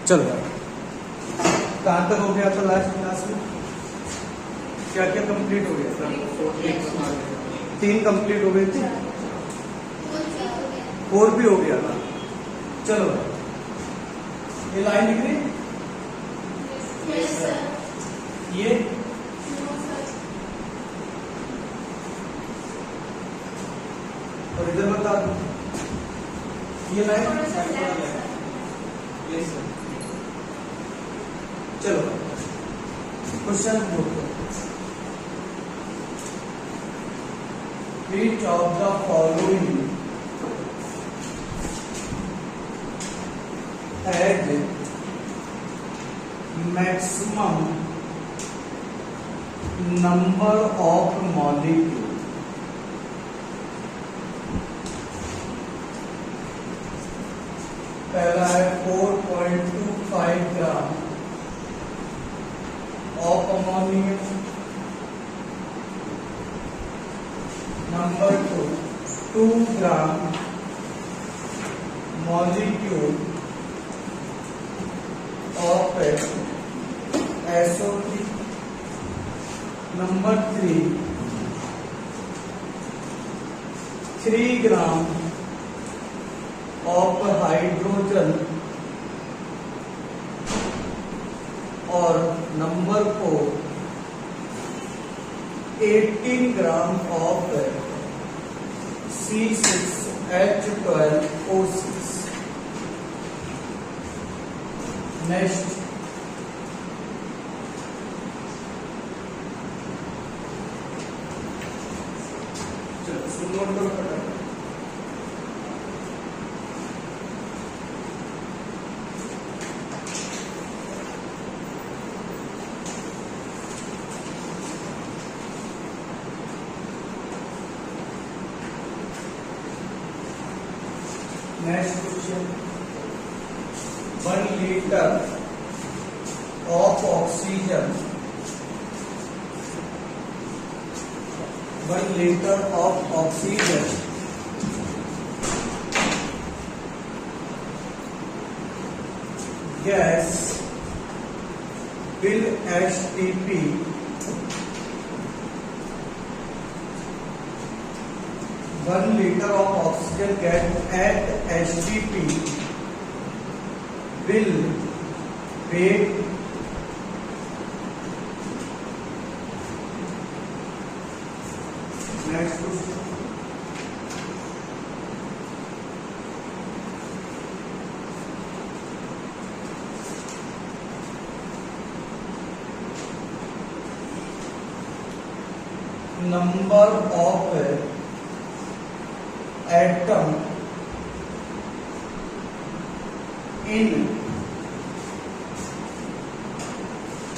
चलो कहाँ तक हो गया था लास्ट क्लास में? क्या क्या कंप्लीट हो गया था? 3 कंप्लीट हो गए थे, 4 भी हो गया था। चलो ये लाइन लिख रही, ये और इधर बता दो ये लाइन। चलो क्वेश्चन बोलते हैं। Which of the following has maximum number of molecules? पहला है 4.25 gram of ammonium, number 2 gram molecule of SO3, number 3 gram of hydrogen और number 4 18 gram of C6H12O6। Next चलो सुनो तो फटाफट। Next question, 1 litre of oxygen, 1 litre of oxygen gas will HTP One liter of oxygen gas at HTP will weigh next question. Number of atom in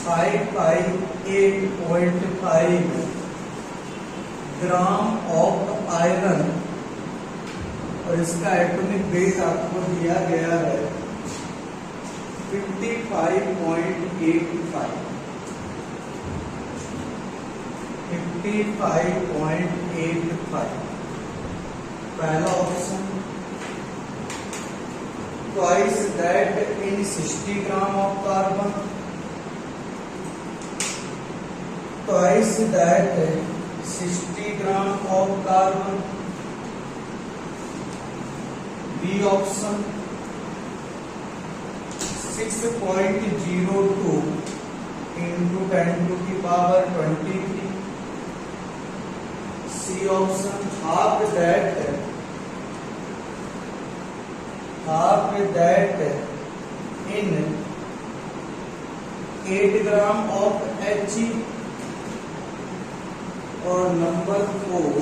558.5 gram of iron और इसका atomic weight आपको दिया गया है 55.85। 55.85 पहला option, twice that in 60 gram of carbon, twice that 60 gram of carbon. B option 6.02 into 10 to the power 23। C option half that in 8 gram of He और number 4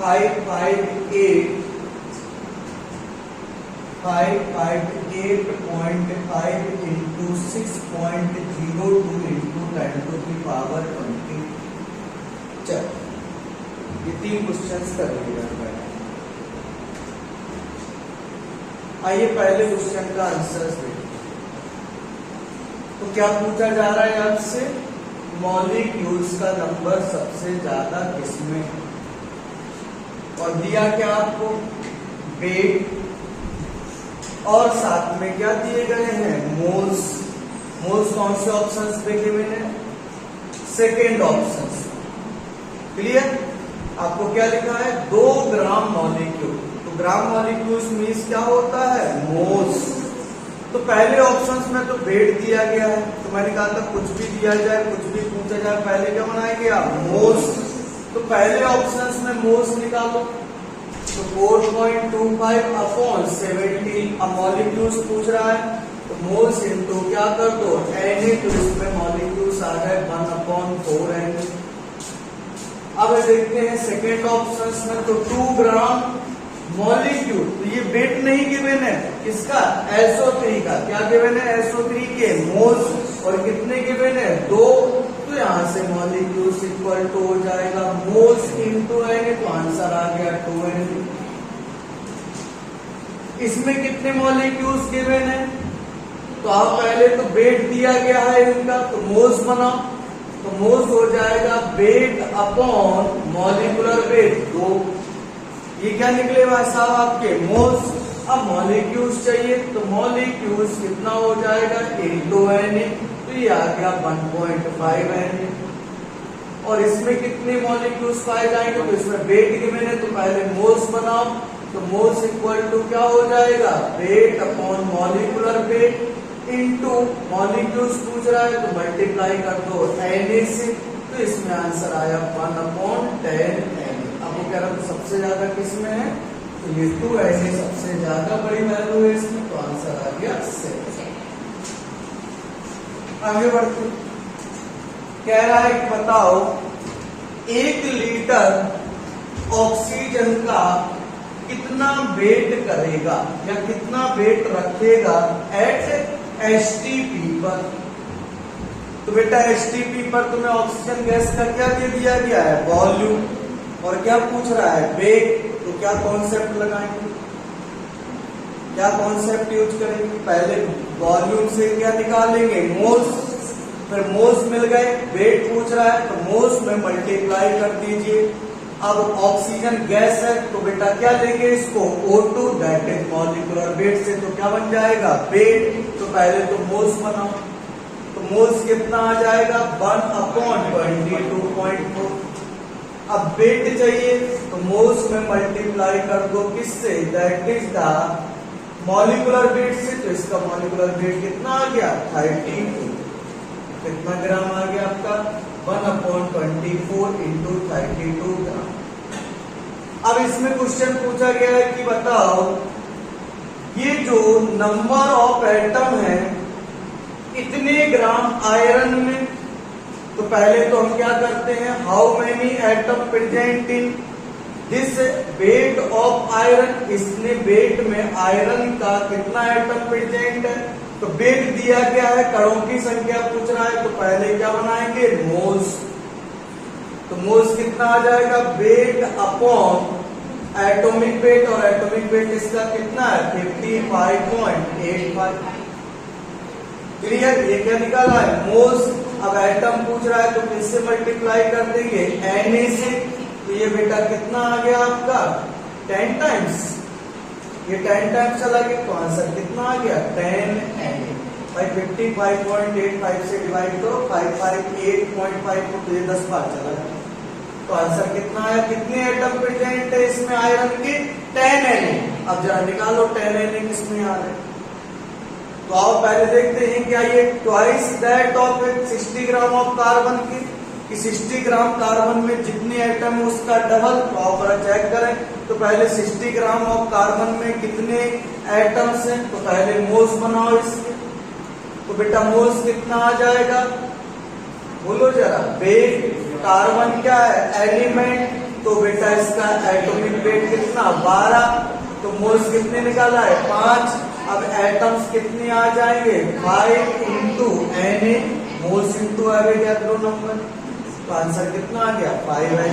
558.5 into 6.02 into 10 to the power 20। चलो ये 3 questions कर लीजिएगा। आइए पहले question का answer देखिए। तो क्या पूछा जा रहा है आपसे, मॉलिक्यूल्स का नंबर सबसे ज्यादा किसमें है, और दिया क्या आपको, वेट और साथ में क्या दिए गए हैं, मोल्स। मोल्स कौन से ऑप्शंस देखे मैंने, सेकेंड ऑप्शन। क्लियर। आपको क्या लिखा है, 2 ग्राम मॉलिक्यूल। तो ग्राम मॉलिक्यूल्स मीन्स क्या होता है, मोल्स। तो पहले ऑप्शंस में तो वेट दिया गया है, तो मैंने कहा था कुछ भी दिया जाए, कुछ भी पूछा जाए, पहले क्या बनाएंगे आप, मोल्स। तो पहले ऑप्शंस में मोल्स निकालो। तो 4.25 अपॉन 17 अब मॉलिक्यूल्स पूछ रहा है, तो मोल्स इनटू क्या कर दो, Na। तो इसमें मॉलिक्यूल्स आ गए 1/4 Na। अब देखते हैं सेकेंड ऑप्शंस में, तो 2 ग्राम मॉलिक्यूल। तो ये वेट नहीं गिवन है, किसका, SO3 का। क्या गिवन है, SO3 के मोल्स। और कितने गिवन है, 2। तो यहां से मॉलिक्यूल्स इक्वल टू हो जाएगा मोल्स इनटू Na। तो आंसर आ गया 2Na। इसमें कितने मॉलिक्यूल्स गिवन है, तो आप पहले तो वेट दिया गया है इनका, तो मोल्स बनाओ। तो मोल्स हो जाएगा वेट अपॉन मॉलिक्यूलर वेट 2। ये क्या निकले भाई साहब आपके, मोल्स। अब मॉलिक्यूल्स चाहिए, तो मॉलिक्यूल्स कितना हो जाएगा, इनटू Na। तो ये आ गया 1.5 Na। और इसमें कितने मॉलिक्यूल्स पाए जाएंगे, तो इसमें वेट गिवन है, तो पहले मोल्स बनाओ। तो मोल्स इक्वल टू क्या हो जाएगा, weight upon molecular weight into molecules पूछ रहा है, तो मल्टीप्लाई कर दो Na से। तो इसमें आंसर आया 1/10 Na। अब वो कह रहा था सबसे ज्यादा किसमें है, तो ये 2Na सबसे ज्यादा बड़ी वैल्यू है इसमें, तो आंसर आ गया 7। आगे बढ़ते, कह रहा है कि बताओ 1 लीटर ऑक्सीजन का कितना वेट करेगा या कितना वेट रखेगा एट STP पर। तो बेटा STP पर तुम्हें ऑक्सीजन गैस का क्या दे दिया गया है, वॉल्यूम। और क्या पूछ रहा है, वेट। तो क्या कॉन्सेप्ट लगाएंगे, क्या कॉन्सेप्ट यूज करेंगे, पहले वॉल्यूम से क्या निकालेंगे, मोल्स। फिर मोल्स मिल गए, वेट पूछ रहा है, तो मोल्स में मल्टीप्लाई कर दीजिए। अब ऑक्सीजन गैस है, तो बेटा क्या लेंगे इसको, O2 that is molecular weight से। तो क्या बन जाएगा, वेट। तो पहले तो मोल्स बनाओ। तो मोल्स कितना आ जाएगा, 1/22.4। अब वेट चाहिए, तो मोल्स में मल्टीप्लाई कर दो किससे, that is the molecular weight से। तो इसका मॉलिक्यूलर वेट कितना आ गया, 32। कितना ग्राम आ गया आपका, 1/24 इंटू 32 ग्राम। अब इसमें क्वेश्चन पूछा गया है कि बताओ ये जो नंबर ऑफ एटम है इतने ग्राम आयरन में। तो पहले तो हम क्या करते हैं, how many atom present in this weight of iron. इसने वेट में आयरन का कितना एटम प्रेजेंट है, तो वेट दिया गया है, कणों की संख्या पूछ रहा है, तो पहले क्या बनाएंगे, मोल्स। तो मोल्स कितना आ जाएगा, वेट अपॉन एटॉमिक वेट। और एटॉमिक वेट इसका कितना है, 55.85। क्लियर। ये क्या निकाला है, मोल्स। अब एटम पूछ रहा है, तो किससे मल्टीप्लाई कर देंगे, Na से। तो ये बेटा कितना आ गया आपका, 10 टाइम्स। ये 10 टाइम्स चला गया, तो आंसर कितना आ गया, 10 Na। भाई 55.85 से डिवाइड करो 558.5 को, तो ये 10 बार चला गया। तो आंसर कितना आया, कितने एटम प्रेजेंट है इसमें आयरन के, 10 Na। अब जरा निकालो 10 Na किसमें आ रहे हैं। तो आओ पहले देखते हैं क्या ये twice that of 60 gram of carbon की, कि 60 ग्राम कार्बन में जितने एटम है उसका डबल। तो आओ पर चेक करें। तो पहले 60 ग्राम ऑफ कार्बन में कितने एटम्स हैं, तो पहले मोल्स बनाओ इसके। तो बेटा मोल्स कितना आ जाएगा, बोलो जरा, वेट। कार्बन क्या है, एलिमेंट। तो बेटा इसका एटॉमिक वेट कितना, 12। तो मोल्स कितने निकाला है, 5। अब एटम्स कितने आ जाएंगे, 5 इंटू Na। मोल्स इंटू आ गया दो नंबर, तो आंसर कितना आ गया, 5 Na।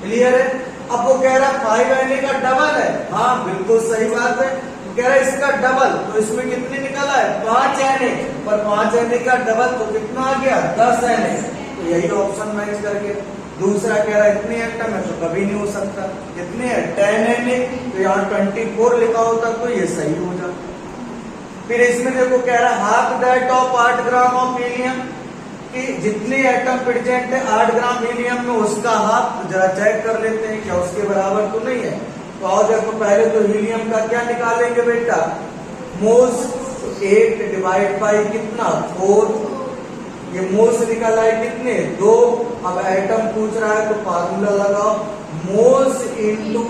क्लियर है। अब वो कह रहा है 5 Na का डबल है, हाँ बिल्कुल सही बात है। कह रहा है इसका डबल, तो इसमें कितने निकाला है, 5 Na। पर 5 Na का डबल तो कितना आ गया, 10 Na। तो यही ऑप्शन मैच करके। दूसरा कह रहा है इतने एटम है, तो कभी नहीं हो सकता। कितने है, 10 Na। तो यहाँ 24 लिखा होता तो ये सही हो जाता। फिर इसमें देखो कह रहा है half that of 8 gram of helium, कि जितने एटम प्रेजेंट है 8 ग्राम हीलियम में उसका हाफ जरा चेक कर लेते हैं क्या उसके बराबर तो नहीं है। तो आओ देखो पहले तो हीलियम का क्या निकालेंगे बेटा, मोल्स, 8 डिवाइड बाई कितना 4, ये मोल्स निकाला है कितने 2। अब एटम पूछ रहा है तो फार्मूला लगाओ, मोल्स इनटू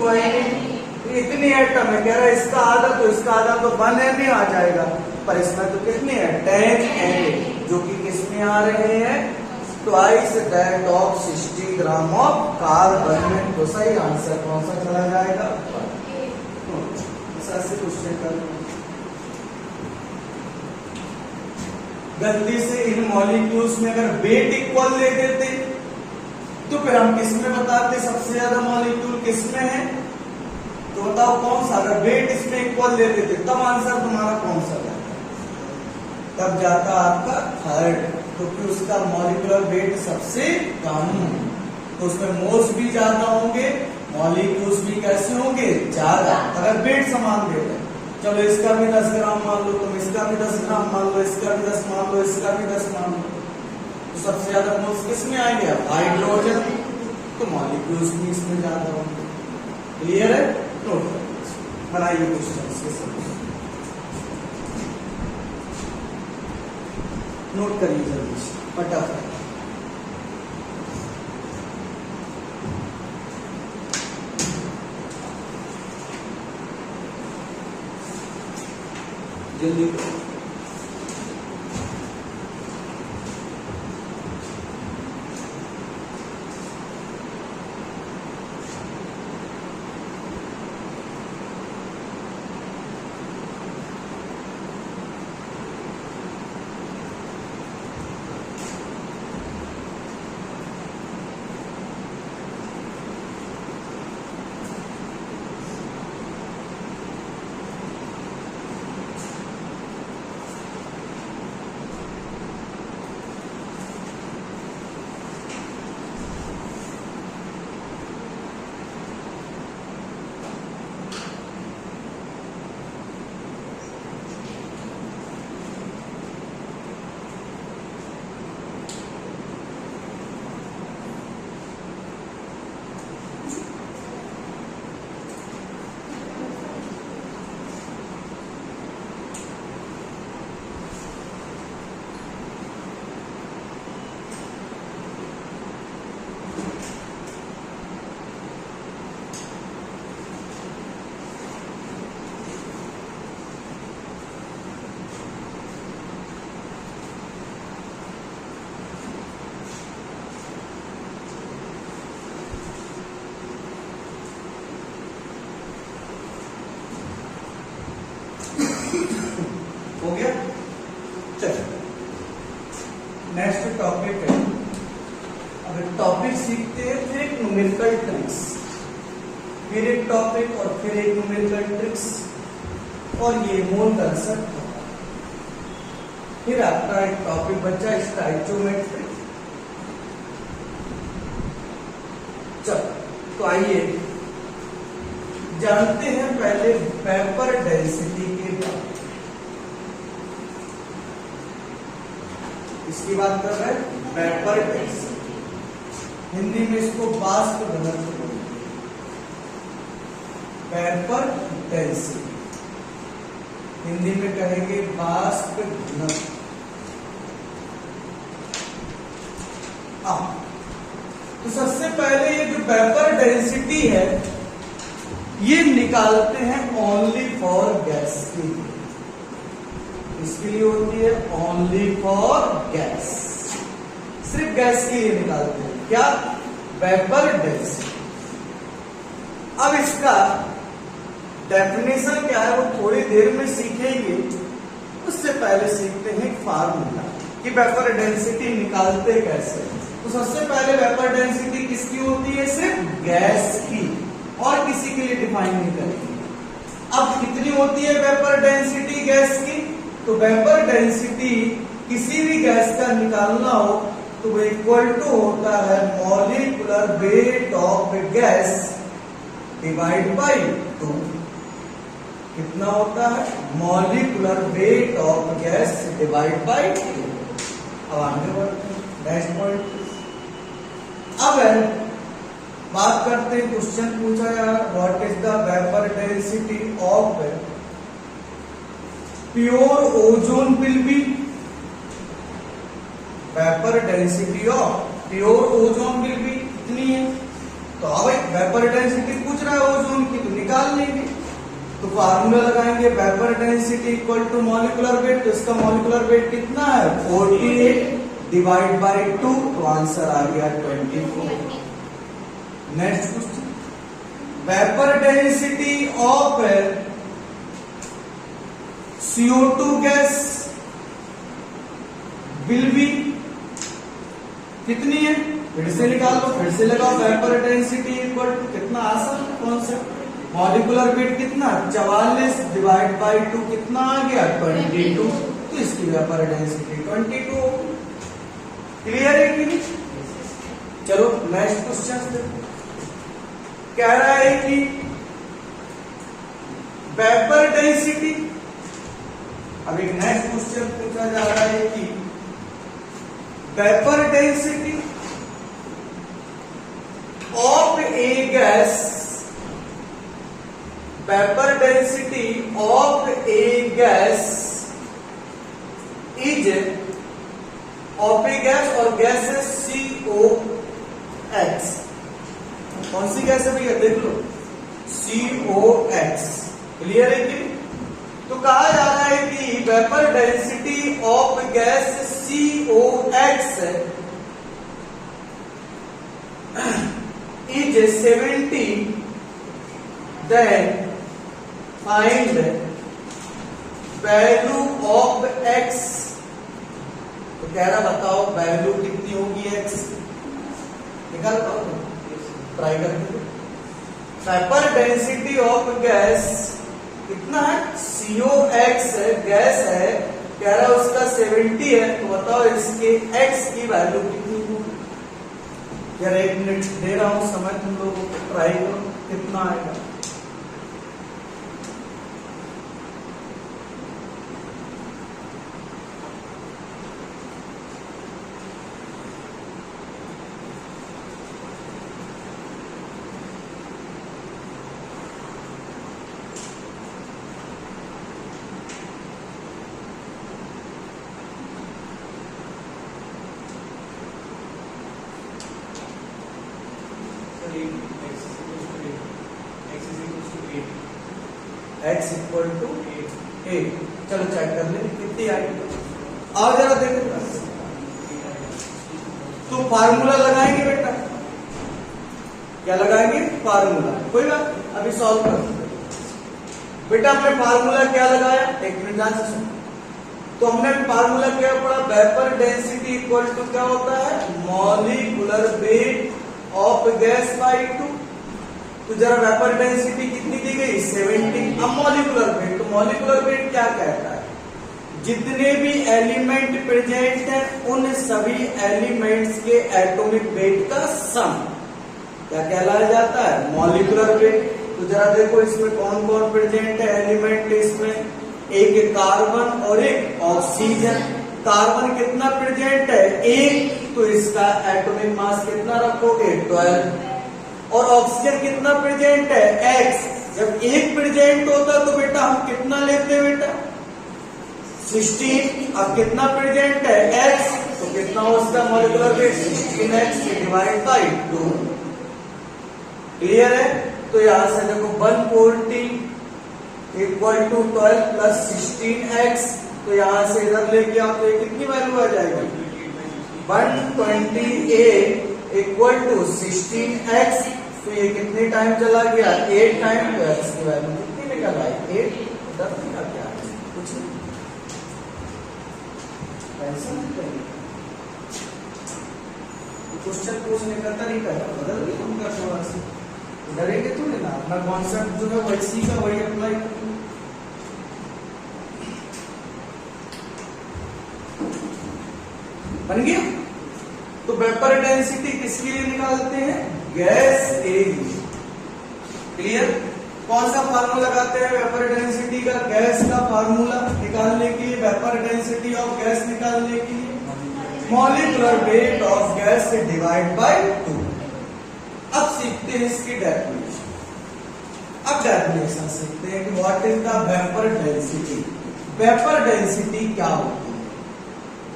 इतनी एटम है, कह रहा है इसका आधा तो इसका आधा तो 1 में आ जाएगा, पर इसमें तो कितने हैं 10 Na, जो कि किसमें आ रहे हैं twice that of 60 gram of carbon में। तो सही आंसर कौन सा चला जाएगा, ऐसे क्वेश्चन करना। गलती से इन मॉलिक्यूल्स में अगर वेट इक्वल ले देते तो फिर हम किसमें बताते सबसे ज्यादा मॉलिक्यूल किसमें है, तो बताओ कौन सा, अगर वेट इसमें इक्वल ले देते तब आंसर तुम्हारा कौन सा जाता, तब जाता आपका थर्ड, क्योंकि उसका मॉलिक्यूलर वेट सबसे कम, तो उसमें मोल्स भी ज्यादा होंगे, मॉलिक्यूल्स भी कैसे होंगे ज्यादा, अगर वेट समान देते हैं। चलो इसका भी 10 ग्राम मान लो, तुम इसका भी 10 ग्राम मान लो, इसका भी 10 मान लो, इसका भी 10 मान लो, तो सबसे ज्यादा मोल्स किसमें आएंगे हाइड्रोजन, तो मॉलिक्यूल्स भी इसमें ज्यादा होंगे। क्लियर है, नोट बनाइए क्वेश्चन के समझ, नोट करिए जल्दी फटाफट। जल्दी हो गया। चलो नेक्स्ट टॉपिक है, अब टॉपिक सीखते हैं, फिर एक न्यूमेरिकल ट्रिक्स, फिर एक टॉपिक और फिर एक न्यूमेरिकल ट्रिक्स, और ये मोल कंसेप्ट होगा। फिर आपका एक टॉपिक बचा स्टोइकियोमेट्री। चलो तो आइए जानते हैं पहले वेपर डेंसिटी के बारे में। इसकी बात कर रहे हैं वेपर डेंसिटी, हिंदी में इसको वाष्प घनत्व बोलते हैं, वेपर डेंसिटी, हिंदी में कहेंगे वाष्प घनत्व। तो सबसे पहले ये जो वेपर डेंसिटी है ये निकालते हैं ओनली फॉर गैस के लिए, इसके लिए होती है ओनली फॉर गैस, सिर्फ गैस के लिए निकालते हैं क्या, वेपर डेंसिटी। अब इसका डेफिनेशन क्या है वो थोड़ी देर में सीखेंगे, उससे पहले सीखते हैं फार्मूला कि वेपर डेंसिटी निकालते कैसे। तो सबसे पहले वेपर डेंसिटी किसकी होती है, सिर्फ गैस की, और किसी के लिए डिफाइन नहीं करेंगे। अब कितनी होती है वेपर डेंसिटी गैस की, तो वेपर डेंसिटी किसी भी गैस का निकालना हो तो वो इक्वल टू होता है molecular weight of gas divide by 2। कितना होता है molecular weight of gas divide by 2। अब आगे बढ़ते हैं नेक्स्ट पॉइंट। अब बात करते हैं, क्वेश्चन पूछा यार what is the vapour density of pure ozone will be. Vapour density of pure ozone will be कितनी है, तो अब वेपर डेंसिटी पूछ रहा है ओजोन की, तो निकाल लेंगे। तो फार्मूला लगाएंगे vapour density equal to molecular weight, तो इसका मॉलिक्यूलर वेट कितना है 48 डिवाइड बाय 2, तो आंसर आ गया 24। Next question, vapour density of CO2 gas will be कितनी है, फिर से निकाल लो, फिर से लगाओ वेपर डेंसिटी इक्वल टू कितना आसान कॉन्सेप्ट, मॉलिक्यूलर वेट कितना 44 डिवाइड बाय 2 कितना आ गया 22, तो इसकी वेपर डेंसिटी 22। क्लियर है कि नहीं? चलो नेक्स्ट क्वेश्चन देखो, कह रहा है कि वेपर डेंसिटी, अब एक नेक्स्ट क्वेश्चन पूछा जा रहा है कि vapour density of A gas, vapour density of A gas is of A gas, और गैस है COX। कौन सी गैस है भैया देख लो, COX। क्लियर है कि? तो कहा जा रहा है कि vapour density of gas COX is 70, then find value of X। तो कह रहा बताओ वैल्यू कितनी होगी X, निकाल पाओ, ट्राई करके। वेपर डेंसिटी ऑफ गैस कितना है COX है, गैस है, कह रहा है उसका 70 है, तो बताओ इसके X की वैल्यू कितनी होगी। यार 1 मिनट दे रहा हूं समय, तुम लोगों को ट्राई करो कितना आएगा। X equal to 8। चलो चेक कर ले कितनी आई, आओ जरा देखो। तो फार्मूला लगाएंगे बेटा, क्या लगाएंगे फार्मूला, कोई बात अभी सॉल्व कर बेटा। हमने फार्मूला क्या लगाया, एक मिनट ध्यान से सुनो। तो हमने फार्मूला क्या पढ़ा, वेपर डेंसिटी इक्वल टू क्या होता है molecular weight of gas by 2। तो जरा वेपर डेंसिटी कितनी दी गई 70। अब मॉलिक्यूलर वेट, तो मॉलिक्यूलर वेट क्या कहता है, जितने भी एलिमेंट प्रेजेंट हैं उन सभी एलिमेंट्स के एटॉमिक वेट का सम क्या कहलाया जाता है मॉलिक्यूलर वेट। तो जरा देखो इसमें कौन कौन प्रेजेंट है एलिमेंट, इसमें एक कार्बन और एक ऑक्सीजन। कार्बन कितना प्रेजेंट है 1, तो इसका एटॉमिक मास कितना रखोगे 12, और ऑक्सीजन कितना प्रेजेंट है X। जब 1 प्रेजेंट होता तो बेटा हम कितना लेते हैं बेटा 16। अब कितना प्रेजेंट है X, तो कितना हो उसका molecular weight 16X divide by 2। Clear है? तो यहां से देखो 140 इक्वल टू 12 प्लस 16X, तो यहां से इधर लेके आप तो कितनी वैल्यू आ जाएगी 128 इक्वल टू 16X। तो ये कितने टाइम चला गया 8 टाइम, तो X की वैल्यू कितनी निकल आई 8। 10 निकल गया, कुछ नहीं ऐसा नहीं करेंगे। क्वेश्चन पूछने का तरीका है बदल गया उनका, थोड़ा सा डरेंगे तो नहीं ना, अपना कॉन्सेप्ट जो है वैसी का वही अप्लाई करेंगे। बन गया? तो वेपर डेंसिटी किसके लिए निकालते हैं गैस के लिए। क्लियर? कौन सा फार्मूला लगाते हैं वेपर डेंसिटी का? गैस का फार्मूला निकालने के लिए, वेपर डेंसिटी ऑफ गैस निकालने के लिए molecular weight of gas divide by 2। अब सीखते हैं इसकी डेफिनेशन। अब डेफिनेशन सीखते हैं कि what is the vapour density. Vapour density क्या होती है?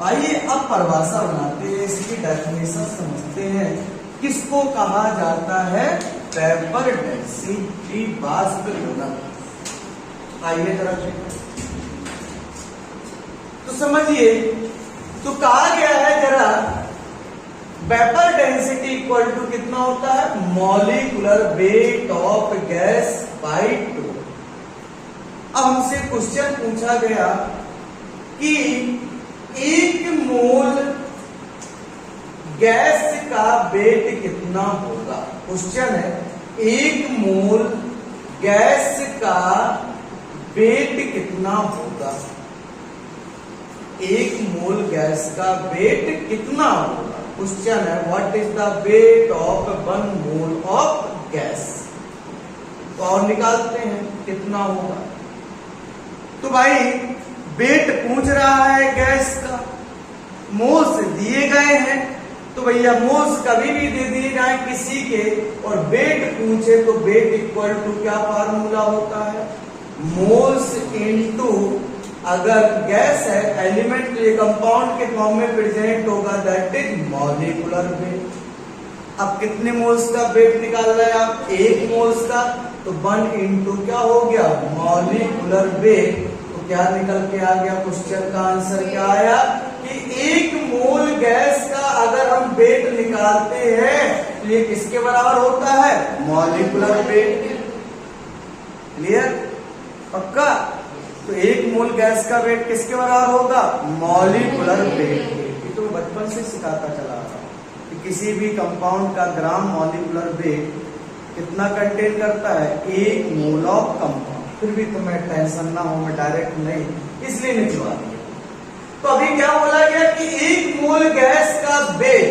आइए अब परिभाषा बनाते हैं, इसकी डेफिनेशन समझते हैं। किसको कहा जाता है? वेपर डेंसिटी, वाष्प घनत्व। आइए जरा तो समझिए, तो कहा गया है जरा वेपर डेंसिटी इक्वल टू कितना होता है? Molecular weight of gas by 2। अब हमसे क्वेश्चन पूछा गया कि 1 मोल गैस का वेट कितना होगा। क्वेश्चन है 1 मोल गैस का वेट कितना होगा? 1 मोल गैस का वेट कितना होगा? क्वेश्चन है what is the wait of 1 mole of gas. तो और निकालते हैं कितना होगा। तो भाई वेट पूछ रहा है गैस का, मोल्स दिए गए हैं, तो भैया मोल्स कभी भी दे दिए जाए किसी के और वेट पूछे तो वेट इक्वल टू क्या फार्मूला होता है? मोल्स इनटू, अगर गैस है एलिमेंट तो ये कंपाउंड के फॉर्म में प्रेजेंट होगा, दैट इज मॉलिक्यूलर वेट। अब कितने मोल्स का वेट निकाल रहे हैं आप? 1 मोल्स का, तो 1 इंटू क्या हो गया? Molecular weight. तो क्या निकल के आ गया? क्वेश्चन का आंसर क्या आया कि 1 मोल गैस का अगर हम वेट निकालते हैं तो ये किसके बराबर होता है? Molecular wait. क्लियर? पक्का? तो 1 मोल गैस का वेट किसके बराबर होगा? Molecular weight. ये तो बचपन से सिखाता चला रहा कि किसी भी कंपाउंड का ग्राम मॉलिक्यूलर वेट कितना कंटेन करता है? 1 मोल ऑफ कंपाउंड। फिर भी तुम्हें टेंशन ना हो, मैं डायरेक्ट नहीं इसलिए निकलवा दिया। तो अभी क्या बोला गया कि 1 मोल गैस का वेट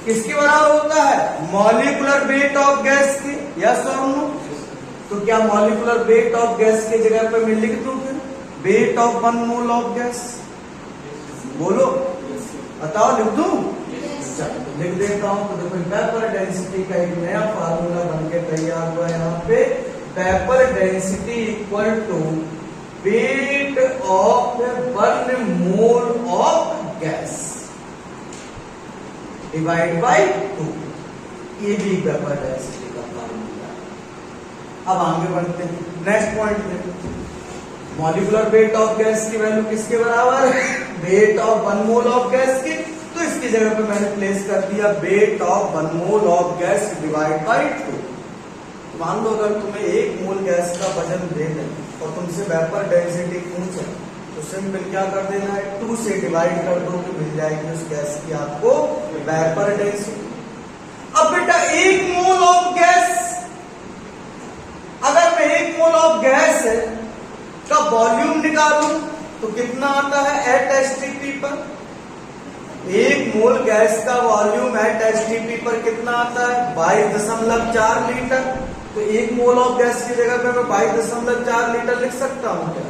किसके बराबर होता है? मॉलिक्यूलर वेट ऑफ गैस के। यस और नो? तो क्या मॉलिक्यूलर वेट ऑफ गैस की जगह पर मैं लिख दूं फिर wait of 1 mole of gas? बोलो, बताओ, लिख दूं? चलो लिख देता हूं। तो देखो वेपर डेंसिटी का एक नया फार्मूला बनके तैयार हुआ है यहाँ पे। Vapour density equal to weight of 1 mole of gas divide by 2। ये भी वेपर डेंसिटी का फार्मूला है। अब आगे बढ़ते हैं, नेक्स्ट पॉइंट में मॉलिक्यूलर वेट ऑफ गैस की वैल्यू किसके बराबर है? Wait of 1 mole of gas की। तो इसकी जगह पे मैंने प्लेस कर दिया wait of 1 mole of gas divide by 2। मान लो अगर तुम्हें 1 मोल गैस का वजन दे दें और तुमसे वेपर डेंसिटी पूछे तो सिंपल क्या कर देना है? 2 से डिवाइड कर दो तो मिल जाएगी उस गैस की आपको वेपर डेंसिटी। अब बेटा 1 मोल ऑफ गैस, अगर मैं 1 मोल ऑफ गैस का वॉल्यूम निकालूं तो कितना आता है एट एसटीपी पर? 1 मोल गैस का वॉल्यूम एट एसटीपी पर कितना आता है? 22.4 लीटर। तो 1 मोल ऑफ गैस की जगह पे मैं 22.4 लीटर लिख सकता हूं क्या?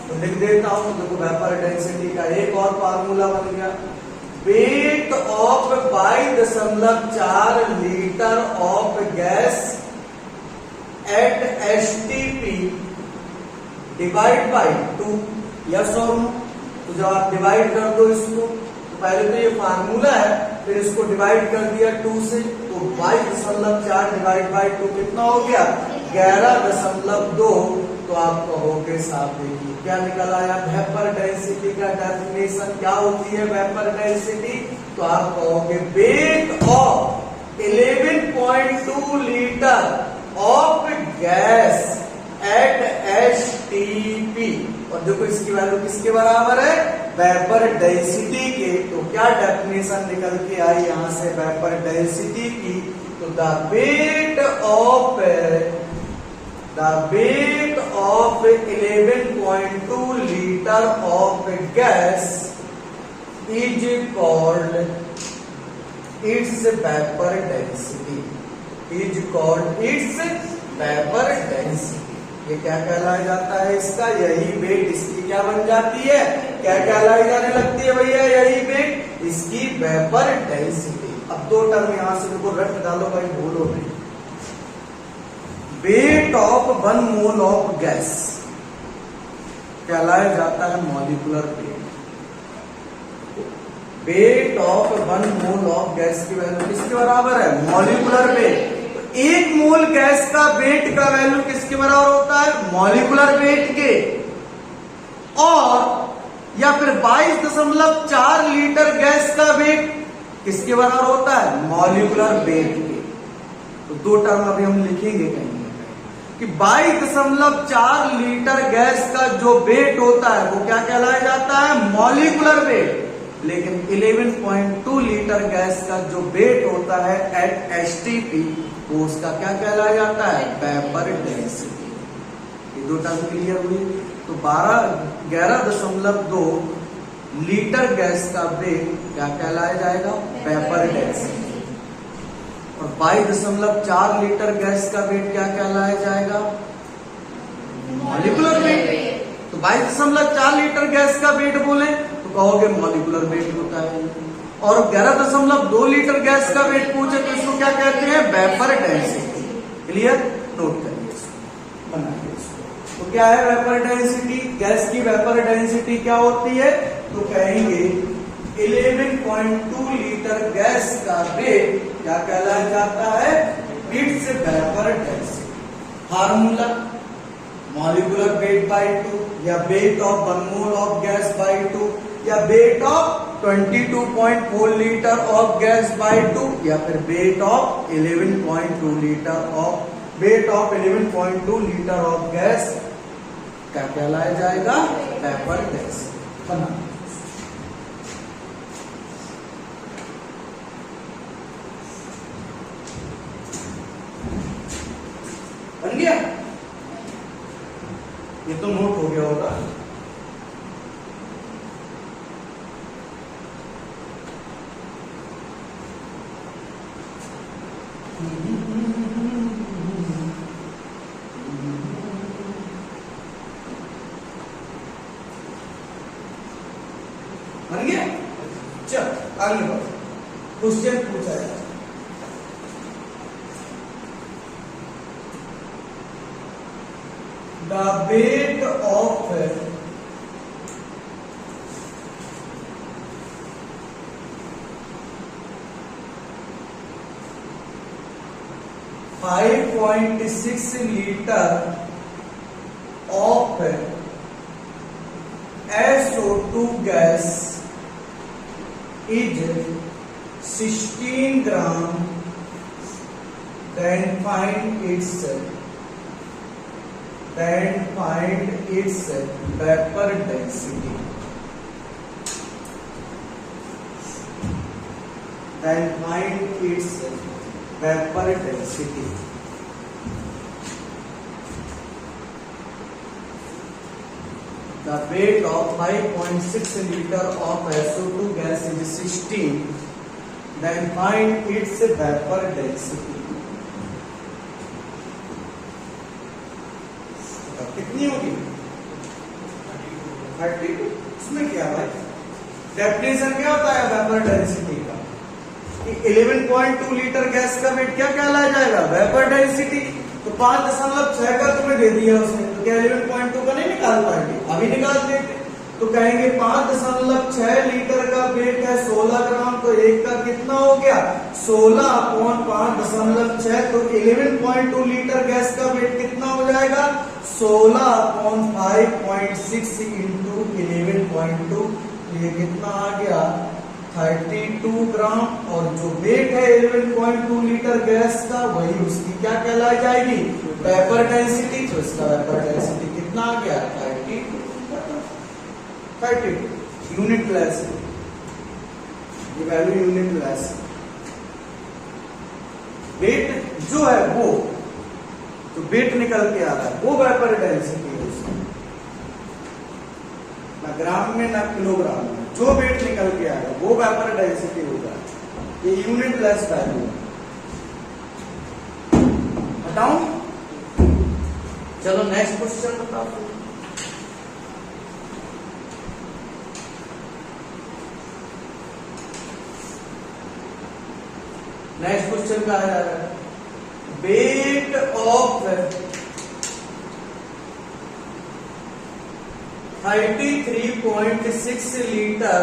तो लिख देता हूं। देखो वेपर डेंसिटी का एक और फार्मूला बन गया, weight of 22.4 litre of gas at STP divide by 2। Yes और नो? तो जब आप डिवाइड कर दो इसको, तो पहले तो ये फार्मूला है, फिर इसको डिवाइड कर दिया 2 से, तो 22.4 डिवाइड बाई 2 कितना हो गया? 11.2। तो आप कहोगे साहब देखिए क्या निकल आया? वेपर डेंसिटी का डेफिनेशन क्या होती है वेपर डेंसिटी? तो आप कहोगे weight of 11.2 litre of gas at STP. और देखो इसकी वैल्यू किसके बराबर है? वेपर डेंसिटी के। तो क्या डेफिनेशन निकल के आई यहां से वेपर डेंसिटी की? तो the weight of 11.2 litre of gas is called its vapour density. Is called its vapour density. ये क्या कहलाया जाता है इसका, यही वेट इसकी क्या बन जाती है, क्या कहलाई जाने लगती है भैया, यही वेट इसकी वेपर डेंसिटी। अब दो टर्म यहां से इनको रट डालो भाई, भूलो नहीं। Wait of 1 mole of gas कहलाया जाता है molecular wait. Wait of 1 mole of gas की वैल्यू किसके बराबर है, मॉलिक्यूलर वेट। एक मोल गैस का वेट का वैल्यू किसके बराबर होता है, मॉलिक्यूलर वेट के। और या फिर 22.4 लीटर गैस का वेट किसके बराबर होता है, मॉलिक्यूलर वेट के। तो दो टर्म अभी हम लिखेंगे कहीं कि 22.4 लीटर गैस का जो वेट होता है वो क्या कहलाया जाता है, मॉलिक्यूलर वेट। लेकिन 11.2 लीटर गैस का जो वेट होता है एट एसटीपी, वो उसका क्या कहलाया जाता है, वेपर डेंसिटी। ये दो टर्म क्लियर हुई। तो 11.2 लीटर गैस का वेट क्या कहलाया जाएगा, वेपर डेंसिटी। और 22.4 लीटर गैस का वेट क्या कहलाया जाएगा, मॉलिक्यूलर वेट। तो 22.4 लीटर गैस का वेट बोले तो कहोगे मॉलिक्यूलर वेट होता है। और 11.2 लीटर गैस का वेट पूछे तो इसको क्या कहते हैं, वेपर डेंसिटी। क्लियर, नोट करिए इसको, बनाइए इसको। तो क्या है वेपर डेंसिटी, गैस की वेपर डेंसिटी क्या होती है, तो कहेंगे 11.2 लीटर गैस का वेट क्या कहलाया जाता है, it's vapour density. Formula molecular weight by 2, या wait of 1 mole of gas by 2, या weight of 22.4 litre of gas by 2, या फिर weight of 11.2 litre of gas क्या कहलाया जाएगा, वेपर डेंसिटी। बना बन गया, ये तो नोट हो गया होगा। बन गया, चल आगे बढ़ो। क्वेश्चन पूछा है, the weight of 5.6 liter of SO2 gas is 16 gram, then find its vapor density. Then find its vapor density. The weight of 5.6 liter of SO2 gas is 16. Then find its vapor density. कितनी होगी, 32। इसमें क्या भाई, definition क्या होता है vapour density का, कि 11.2 लीटर गैस का वेट क्या कहलाया जाएगा, वेपर डेंसिटी। तो 5.6 का तुम्हें दे दिया उसने, तो क्या 11.2 का नहीं निकाल पाएंगे, अभी निकाल देते। तो कहेंगे 5.6 लीटर का वेट है 16 ग्राम, तो एक का कितना हो गया, 16/5.6। तो 11.2 लीटर गैस का वेट कितना हो जाएगा, 16/5.6 इंटू 11.2, ये कितना आ गया, 32 ग्राम। और जो वेट है 11.2 लीटर गैस का, वही उसकी क्या कहलाई जाएगी, वेपर डेंसिटी। तो इसका वेपर डेंसिटी कितना आ गया, 32 यूनिट लेस, ये वैल्यू यूनिट लेस। वेट जो है वो, तो वेट निकल के आ रहा है वो वेपर डेंसिटी है उसकी, ना ग्राम में ना किलोग्राम में, जो वेट निकल के आएगा वो वेपर डेंसिटी होगा। ये यूनिट लेस वैल्यू है। बताऊं चलो नेक्स्ट क्वेश्चन बताओ। नेक्स्ट क्वेश्चन कहा जा रहा है weight of 33.6 litre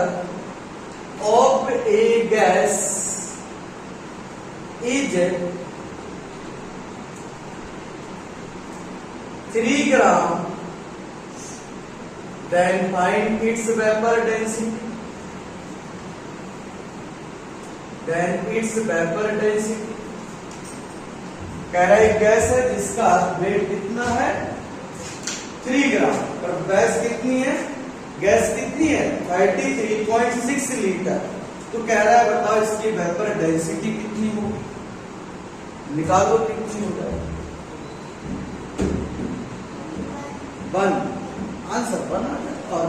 of A gas is 3 gram, then find its vapor density. कह रहा है गैस है जिसका वेट कितना है 3 ग्राम, पर गैस कितनी है, गैस कितनी है 33.6 लीटर। तो कह रहा है बताओ इसकी वेपर डेंसिटी कितनी हो, निकाल दो कितनी हो जाए। 1 आंसर 1 आ जाए। और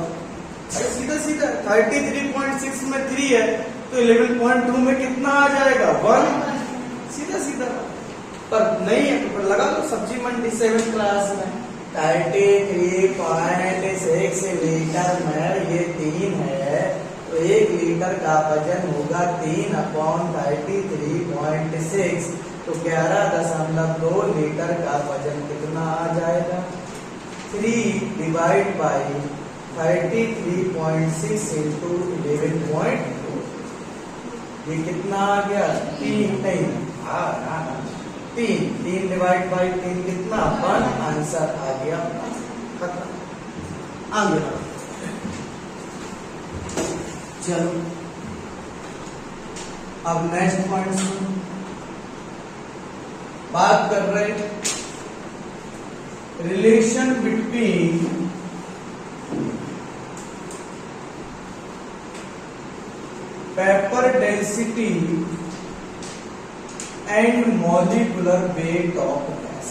सीधा सीधा 33.6 में 3 है तो 11.2 में कितना आ जाएगा 1, सीधा सीधा। पर नहीं है तो लगा लो सब्जी मंडी 7 क्लास में 33.6 लीटर में ये 3 है तो 1 लीटर का वजन होगा 3/33.6 तो 11.2 लीटर का वजन कितना आ जाएगा 3/33.6 into 11.2 ये कितना आ गया 3 नहीं 3 डिवाइड बाई 3 कितना 1 आंसर आ गया खत्म। आगे चलो अब नेक्स्ट पॉइंट सुनो। बात कर रहे relation between vapour density and molecular weight of gas.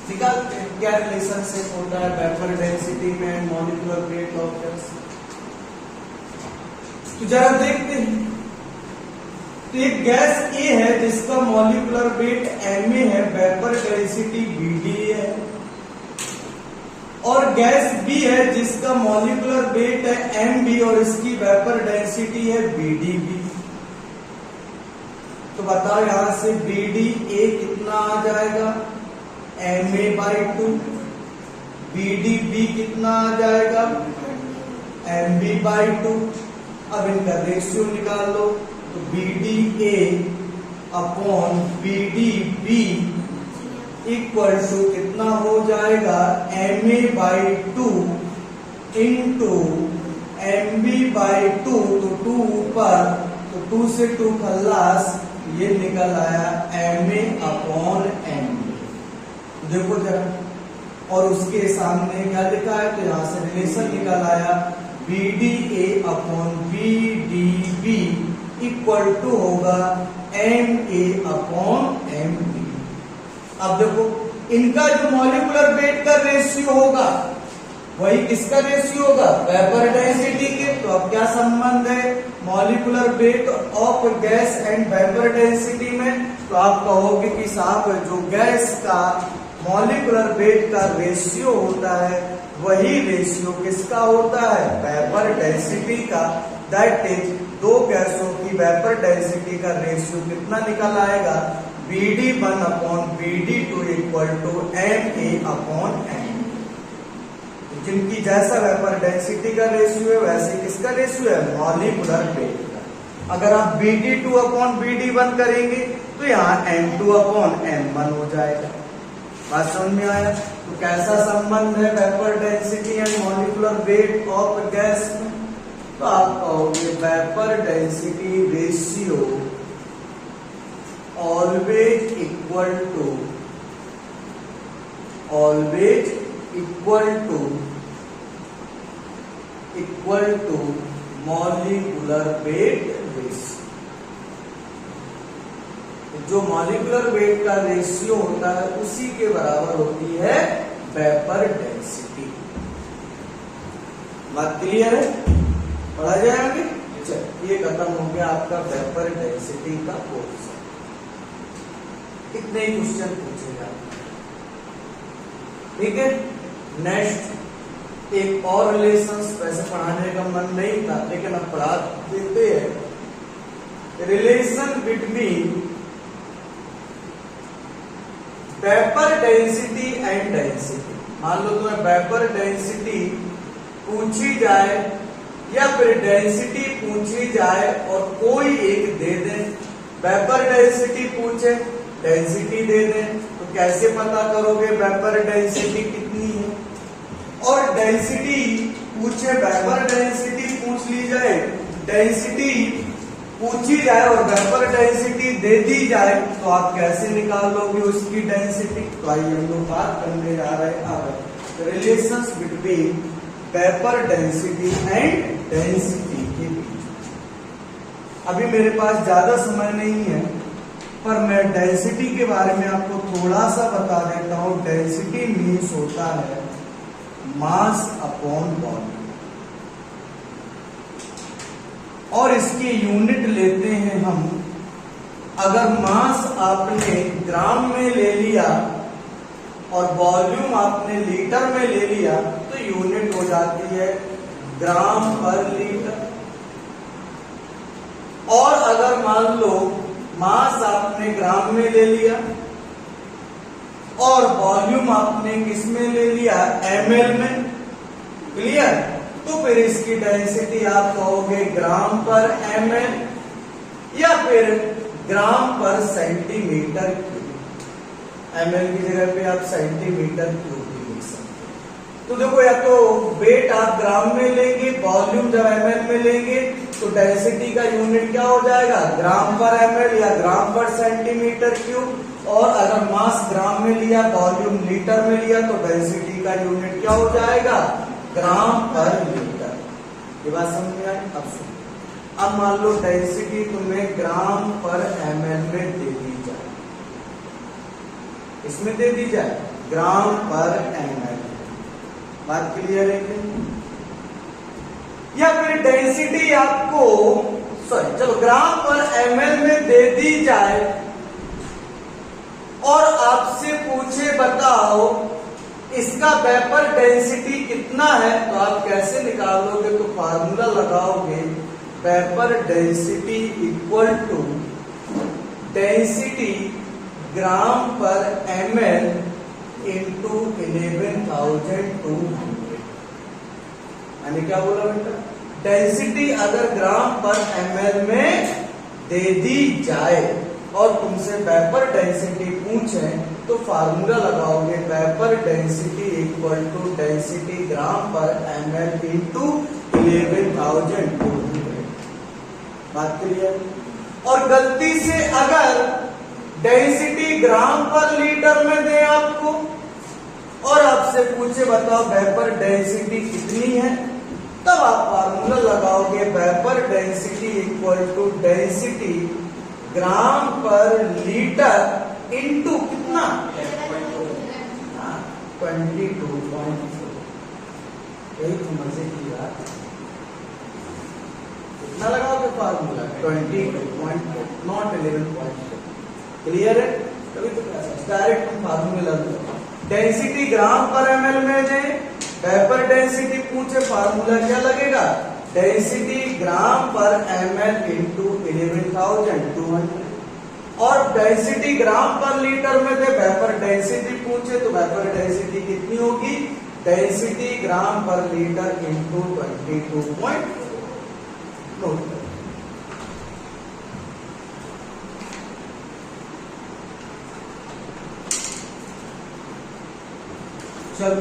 निकालते हैं क्या रिलेशनशिप होता है वेपर डेंसिटी में and molecular weight of gas. तो जरा देखते हैं। तो एक गैस ए है जिसका मॉलिक्यूलर वेट Ma है, वेपर डेंसिटी Bd है, और गैस बी है जिसका मॉलिक्यूलर वेट है Mb और इसकी वेपर डेंसिटी है Bdb। तो बताओ यहां से BdA कितना आ जाएगा Ma/2, BdB कितना आ जाएगा Mb/2। अब इनका रेशियो निकाल लो तो BdA upon BdB equal to कितना हो जाएगा Ma/2 इंटू Mb/2 तो 2 ऊपर तो 2 से 2 खल्लास ये निकल आया Ma/Mb। देखो जरा और उसके सामने क्या लिखा है तो यहां से रिलेशन निकल आया BdA upon BdB equal to होगा Ma/Mb। अब देखो इनका जो मॉलिक्यूलर वेट का रेशियो होगा वही किसका रेशियो होगा वेपर डेंसिटी के। तो अब क्या संबंध है molecular weight of gas and vapour density में। तो आप कहोगे कि साहब जो गैस का मॉलिक्यूलर वेट का रेशियो होता है वही रेशियो किसका होता है वेपर डेंसिटी का। दैट इज दो गैसों की वेपर डेंसिटी का रेशियो कितना निकल आएगा BD1 upon BD2 equal to Ma/M। जिनकी जैसा वेपर डेंसिटी का रेशियो है वैसे किसका रेशियो है मॉलिक्यूलर वेट का। अगर आप BD2 अपॉन BD1 करेंगे तो यहाँ M2 अपॉन M1 हो जाएगा। बात समझ में आया। तो कैसा संबंध है vapour density and molecular weight of gas में। तो आप कहोगे vapour density ratio always equal to molecular weight ratio. जो मॉलिक्यूलर वेट का रेशियो होता है उसी के बराबर होती है वेपर डेंसिटी। बात क्लियर है, पढ़ा जाएगा। चल ये खत्म हो गया आपका वेपर डेंसिटी का कोर्स। इतने ही क्वेश्चन पूछे जाते हैं। ठीक है, नेक्स्ट एक और रिलेशंस, वैसे पढ़ाने का मन नहीं था लेकिन अब पढ़ा देते हैं। Relation between vapour density and density. मान लो तुम्हें वेपर डेंसिटी पूछी जाए या फिर डेंसिटी पूछी जाए और कोई एक दे दे, वेपर डेंसिटी पूछे डेंसिटी दे दे, तो कैसे पता करोगे वेपर डेंसिटी कितनी है? और डेंसिटी पूछे, वेपर डेंसिटी पूछ ली जाए, डेंसिटी पूछी जाए और वेपर डेंसिटी दे दी जाए, तो आप कैसे निकाल लोगे उसकी डेंसिटी? तो आइए हम लोग बात करने जा रहे हैं अब relations between vapour density and density के बीच। अभी मेरे पास ज्यादा समय नहीं है, पर मैं डेंसिटी के बारे में आपको थोड़ा सा बता देता हूं। डेंसिटी मीन्स होता है मास अपॉन वॉल्यूम, और इसकी यूनिट लेते हैं हम। अगर मास आपने ग्राम में ले लिया और वॉल्यूम आपने लीटर में ले लिया तो यूनिट हो जाती है ग्राम पर लीटर। और अगर मान लो मास आपने ग्राम में ले लिया और वॉल्यूम आपने किस में ले लिया? ml में। क्लियर? तो फिर इसकी डेंसिटी आप कहोगे ग्राम पर ml या फिर ग्राम पर सेंटीमीटर क्यूब। ml की जगह पे आप सेंटीमीटर क्यूब भी लिख सकते हो। तो देखो, या तो वेट आप ग्राम में लेंगे, वॉल्यूम जब ml में लेंगे तो डेंसिटी का यूनिट क्या हो जाएगा? ग्राम पर ml या ग्राम पर सेंटीमीटर क्यूब। और अगर मास ग्राम में लिया, वॉल्यूम लीटर में लिया, तो डेंसिटी का यूनिट क्या हो जाएगा? ग्राम पर लीटर। ये बात समझ में आई? अब सुनो, अब मान लो डेंसिटी तुम्हें ग्राम पर ml में दे दी जाए, इसमें दे दी जाए ग्राम पर ml। बात क्लियर है क्या? या फिर डेंसिटी आपको चलो ग्राम पर ml में दे दी जाए और आपसे पूछे बताओ इसका वेपर डेंसिटी कितना है, तो आप कैसे निकालोगे? तो फार्मूला लगाओगे vapour density equal to density gram per ml into 11,200। यानी क्या बोला बेटा? डेंसिटी अगर ग्राम पर ml में दे दी जाए और तुमसे वेपर डेंसिटी पूछे तो फार्मूला लगाओगे vapour density equal to density gram per ml into 11,200। बात क्लियर? और गलती से अगर डेंसिटी ग्राम पर लीटर में दे आपको और आपसे पूछे बताओ वेपर डेंसिटी कितनी है, तब आप फार्मूला लगाओगे vapour density equal to density gram per litre into कितना? 22.4। यही तो मजे की बात। कितना लगाओगे फार्मूला? 22.4, नॉट 11.4। क्लियर है? तभी तो डायरेक्ट हम फार्मूला लगा। डेंसिटी ग्राम पर ml में दे, वेपर डेंसिटी पूछे, फार्मूला क्या लगेगा? Density gram per ml into 11,200। और डेंसिटी ग्राम पर लीटर में दे, वेपर डेंसिटी पूछे तो वेपर डेंसिटी कितनी होगी? Density gram per litre into 22.4। चल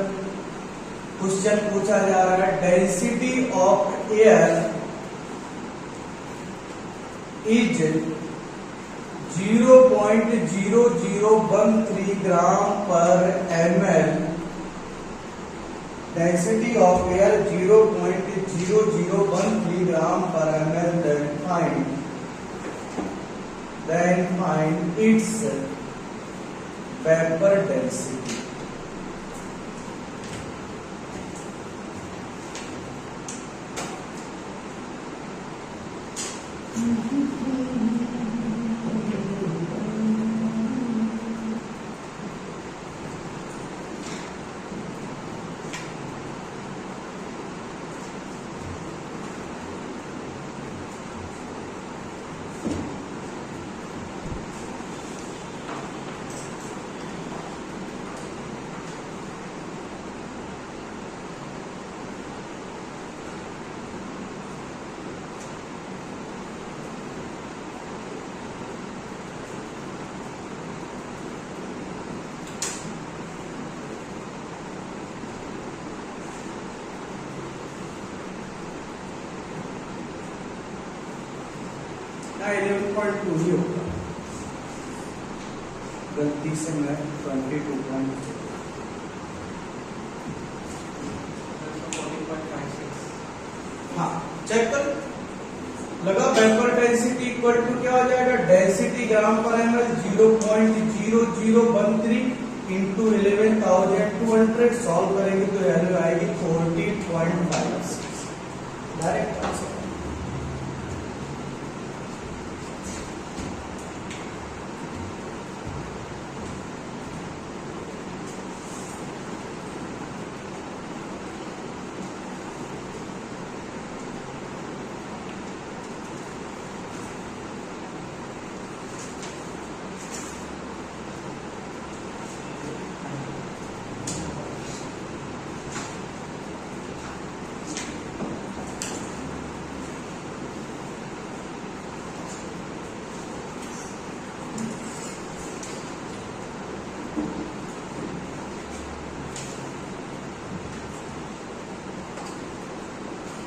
क्वेश्चन पूछा जा रहा है density of air is 0.0013 gram per ml। Density of air 0.0013 gram per ml, then find its vapor density। 11.2 ही होगा, गलती से मैं 22.4 हाँ चेक कर लगा। वेपर डेंसिटी इक्वल टू क्या हो जाएगा, density gram per ml 0.0013 into 11,200। Solve करेंगे तो वैल्यू आएगी 40.56 डायरेक्ट आंसर।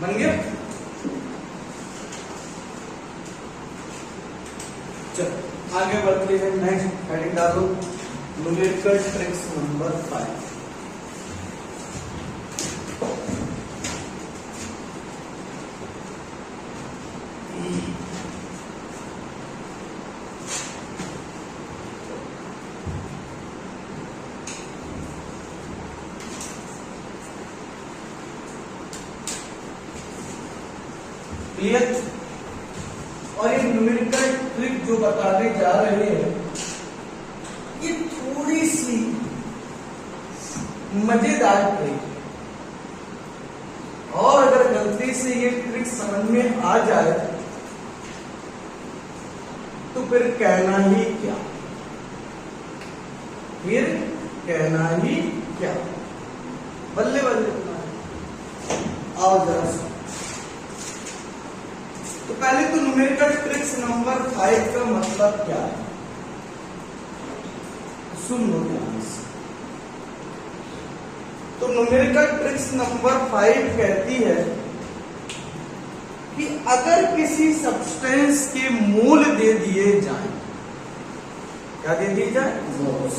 बन गया। चलो आगे बढ़ते हैं, नेक्स्ट हेडिंग डालो, न्यूमेरिकल ट्रिक्स नंबर 5। क्लियर। और ये न्यूमेरिकल ट्रिक जो बताने जा रहे हैं ये थोड़ी सी मजेदार ट्रिक, और अगर गलती से ये ट्रिक समझ में आ जाए तो फिर कहना ही क्या, फिर कहना ही क्या। बल्ले बल्ले आओ जरा सुनो। तो पहले तो न्यूमेरिकल ट्रिक्स नंबर 5 का मतलब क्या है, सुन लो ध्यान से। तो न्यूमेरिकल ट्रिक्स नंबर 5 कहती है कि अगर किसी सब्सटेंस के मोल दे दिए जाएं, क्या दे दिए जाए, मोल्स,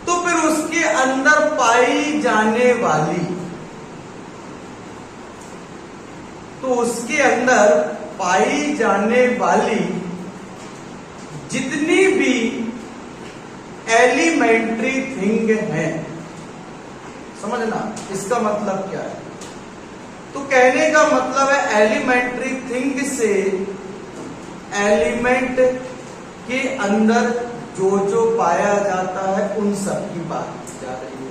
तो फिर उसके अंदर पाई जाने वाली, तो उसके अंदर पाई जाने वाली जितनी भी एलिमेंट्री थिंग है, समझना इसका मतलब क्या है। तो कहने का मतलब है एलिमेंट्री थिंग से एलिमेंट के अंदर जो जो पाया जाता है उन सब की बात जा रही है।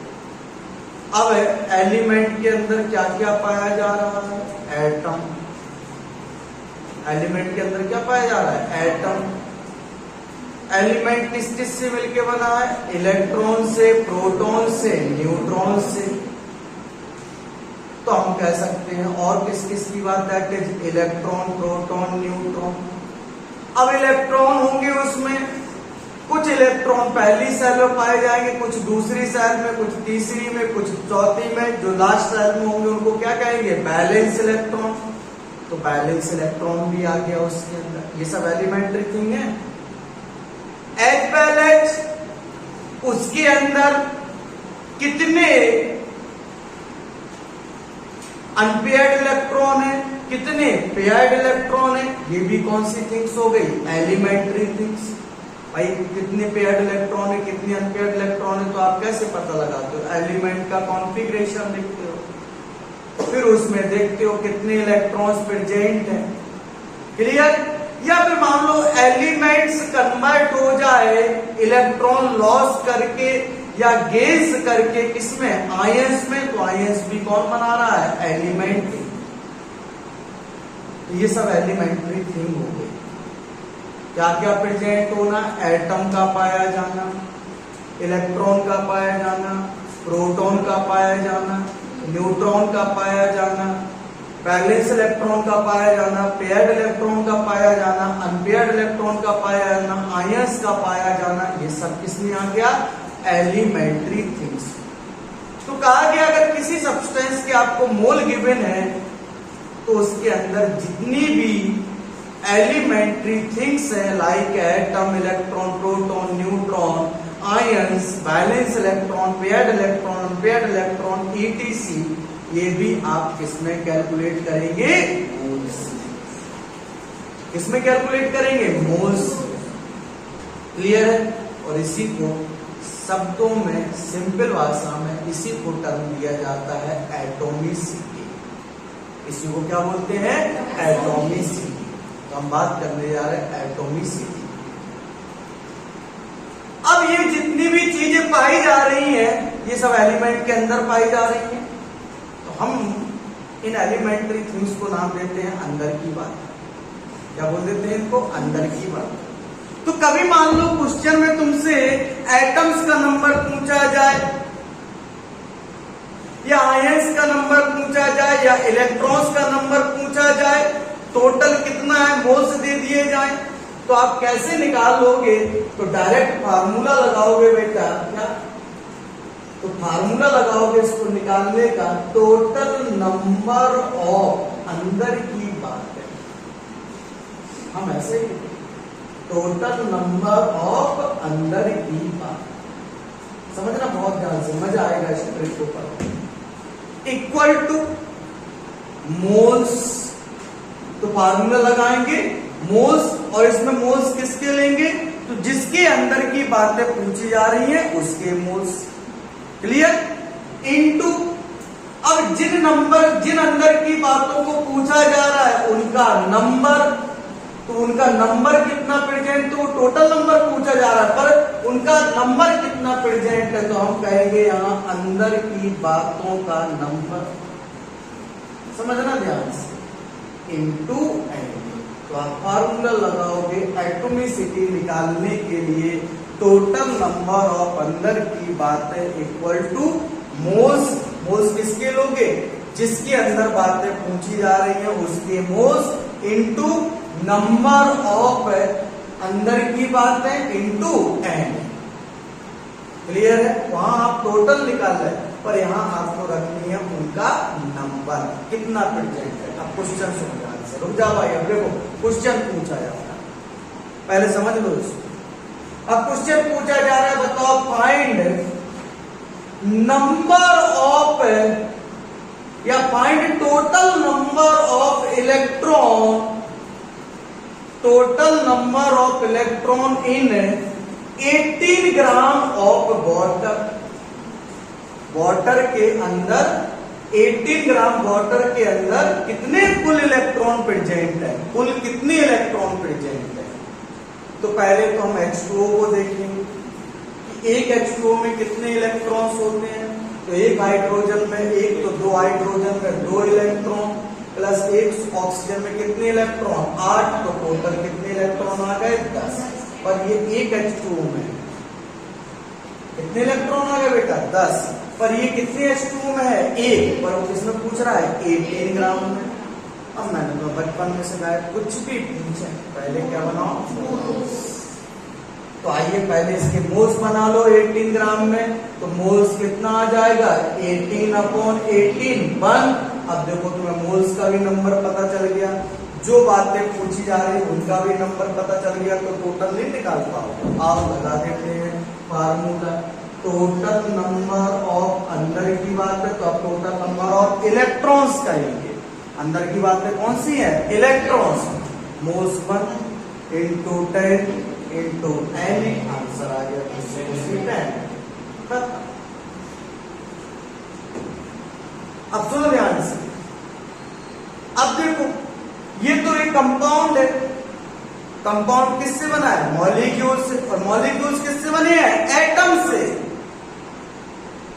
अब एलिमेंट के अंदर क्या क्या पाया जा रहा है, एटम। एलिमेंट के अंदर क्या पाया जा रहा है, एटम। एलिमेंट किस किस से मिलके बना है, इलेक्ट्रॉन से, प्रोटॉन से, न्यूट्रॉन से। तो हम कह सकते हैं और किस किस की बात है, कि इलेक्ट्रॉन, प्रोटॉन, न्यूट्रॉन। अब इलेक्ट्रॉन होंगे उसमें, कुछ इलेक्ट्रॉन पहली सेल में पाए जाएंगे, कुछ दूसरी सेल में, कुछ तीसरी में, कुछ चौथी में, जो लास्ट सेल में होंगे उनको क्या कहेंगे, बैलेंस इलेक्ट्रॉन। तो बैलेंस इलेक्ट्रॉन भी आ गया उसके अंदर। ये सब एलिमेंट्री थिंग है। एच बैलेंस, उसके अंदर कितने अनपेयर्ड इलेक्ट्रॉन है, कितने पेयर्ड इलेक्ट्रॉन है, ये भी कौन सी थिंग्स हो गई, एलिमेंट्री थिंग्स। भाई कितने पेयर्ड इलेक्ट्रॉन है, कितने अनपेयर्ड इलेक्ट्रॉन है, तो आप कैसे पता लगाते हो, एलिमेंट का कॉन्फ़िगरेशन देखते हो, फिर उसमें देखते हो कितने इलेक्ट्रॉन्स प्रेजेंट हैं। क्लियर। या फिर मान लो एलिमेंट्स कन्वर्ट हो जाए इलेक्ट्रॉन लॉस करके या गेन्स करके, किसमें, आयंस में, तो आयंस भी कौन बना रहा है, एलिमेंट। ये सब एलिमेंट्री थिंग हो गई। क्या क्या प्रेजेंट होना, एटम का पाया जाना, इलेक्ट्रॉन का पाया जाना, प्रोटॉन का पाया जाना, न्यूट्रॉन का पाया जाना, बैलेंस इलेक्ट्रॉन का पाया जाना, पेयर्ड इलेक्ट्रॉन का पाया जाना, अनपेयर्ड इलेक्ट्रॉन का पाया जाना, आयंस का पाया जाना, ये सब किसमें आ गया, एलिमेंट्री थिंग्स। तो कहा गया अगर किसी सब्सटेंस के आपको मोल गिवन है तो उसके अंदर जितनी भी एलिमेंट्री थिंग्स है like atom, electron, proton, neutron, ions, valence electron, paired electron, etc, ये भी आप किसमें कैलकुलेट करेंगे? किसमें कैलकुलेट करेंगे? मोल्स। क्लियर है? और इसी को शब्दों में, सिंपल भाषा में इसी को टर्म दिया जाता है एटॉमिसिटी। इसी को क्या बोलते हैं? एटॉमिसिटी। तो हम बात करने जा रहे हैं एटॉमिसिटी। अब ये जितनी भी चीजें पाई जा रही हैं, ये सब एलिमेंट के अंदर पाई जा रही हैं, तो हम इन एलिमेंट्री थिंग्स को नाम देते हैं अंदर की बात। क्या बोल देते हैं इनको? अंदर की बात। तो कभी मान लो क्वेश्चन में तुमसे एटम्स का नंबर पूछा जाए, या आयंस का नंबर पूछा जाए, या इलेक्ट्रॉन्स का नंबर पूछा जाए, टोटल कितना है मोल्स दे दिए जाए, तो आप कैसे निकालोगे? तो डायरेक्ट फार्मूला लगाओगे बेटा। क्या? तो फार्मूला लगाओगे इसको निकालने का, टोटल नंबर ऑफ, अंदर की बात है, हम ऐसे ही, टोटल नंबर ऑफ अंदर की बात। समझना बहुत ध्यान से, मजा आएगा इस ट्रिक को पढ़ो। इक्वल टू मोल्स, तो फार्मूला लगाएंगे मोल्स, और इसमें मोल्स किसके लेंगे? तो जिसके अंदर की बातें पूछी जा रही हैं उसके मोल्स। क्लियर? इनटू, अब जिन अंदर की बातों को पूछा जा रहा है उनका नंबर, तो उनका नंबर कितना प्रेजेंट, तो टोटल नंबर पूछा जा रहा है, पर उनका नंबर कितना प्रेजेंट है, तो हम कहेंगे यहां अंदर की बातों का नंबर। समझना ध्यान से, इनटू एन। तो आप फार्मूला लगाओगे एटॉमिसिटी निकालने के लिए, टोटल नंबर ऑफ अंदर की बातें इक्वल टू मोल्स। मोल्स किसके लोगे? जिसके अंदर बातें पूछी जा रही हैं उसके मोल्स, इनटू नंबर ऑफ अंदर की बातें इनटू एन। क्लियर है? वहां आप टोटल निकाल रहे, पर यहां आपको रखनी है उनका नंबर कितना प्रेजेंट है। अब क्वेश्चन सुन ध्यान से, रुक जाओ भाई, अब देखो क्वेश्चन पूछा जाता है, पहले समझ लो इसको। अब क्वेश्चन पूछा जा रहा है, बताओ फाइंड नंबर ऑफ, या find total number of electron, total number of electron in 18 gram of water. Water के अंदर 18 ग्राम वाटर के अंदर कितने कुल इलेक्ट्रॉन प्रेजेंट है? कुल कितने इलेक्ट्रॉन प्रेजेंट है? तो पहले तो हम H2O को देखेंगे कि एक H2O में कितने इलेक्ट्रॉन्स होते हैं। तो एक हाइड्रोजन में एक, तो दो हाइड्रोजन में 2 इलेक्ट्रॉन, प्लस एक ऑक्सीजन में कितने इलेक्ट्रॉन? 8, तो टोटल कितने इलेक्ट्रॉन आ गए? 10। पर ये एक H2O में कितने इलेक्ट्रॉन आ गए बेटा? 10। पर ये कितने H2O में है? 1, पर वो किसमें पूछ रहा है? 18 ग्राम में। अब मैंने तो बचपन में सिखाया, कुछ भी पूछे पहले क्या बनाओ। तो आइए पहले इसके मोल्स बना लो 18 ग्राम में, तो मोल्स कितना आ जाएगा? 18/18 1। अब देखो तुम्हें मोल्स का भी नंबर पता चल गया, जो बातें पूछी जा रही उनका भी नंबर पता चल गया, तो टोटल नहीं निकाल पाओ। आप लगा देते हैं फार्मूला, टोटल नंबर ऑफ अंदर की बात है, तो आप टोटल नंबर ऑफ इलेक्ट्रॉन्स कहेंगे। अंदर की बातें कौन सी है? Electrons. Moles 1 into 10 into N, answer आ गया 10। अब सुनो ध्यान से, अब देखो ये तो एक कंपाउंड है। कंपाउंड किससे बना है? मॉलिक्यूल से। और मॉलिक्यूल्स किससे बने हैं? एटम से।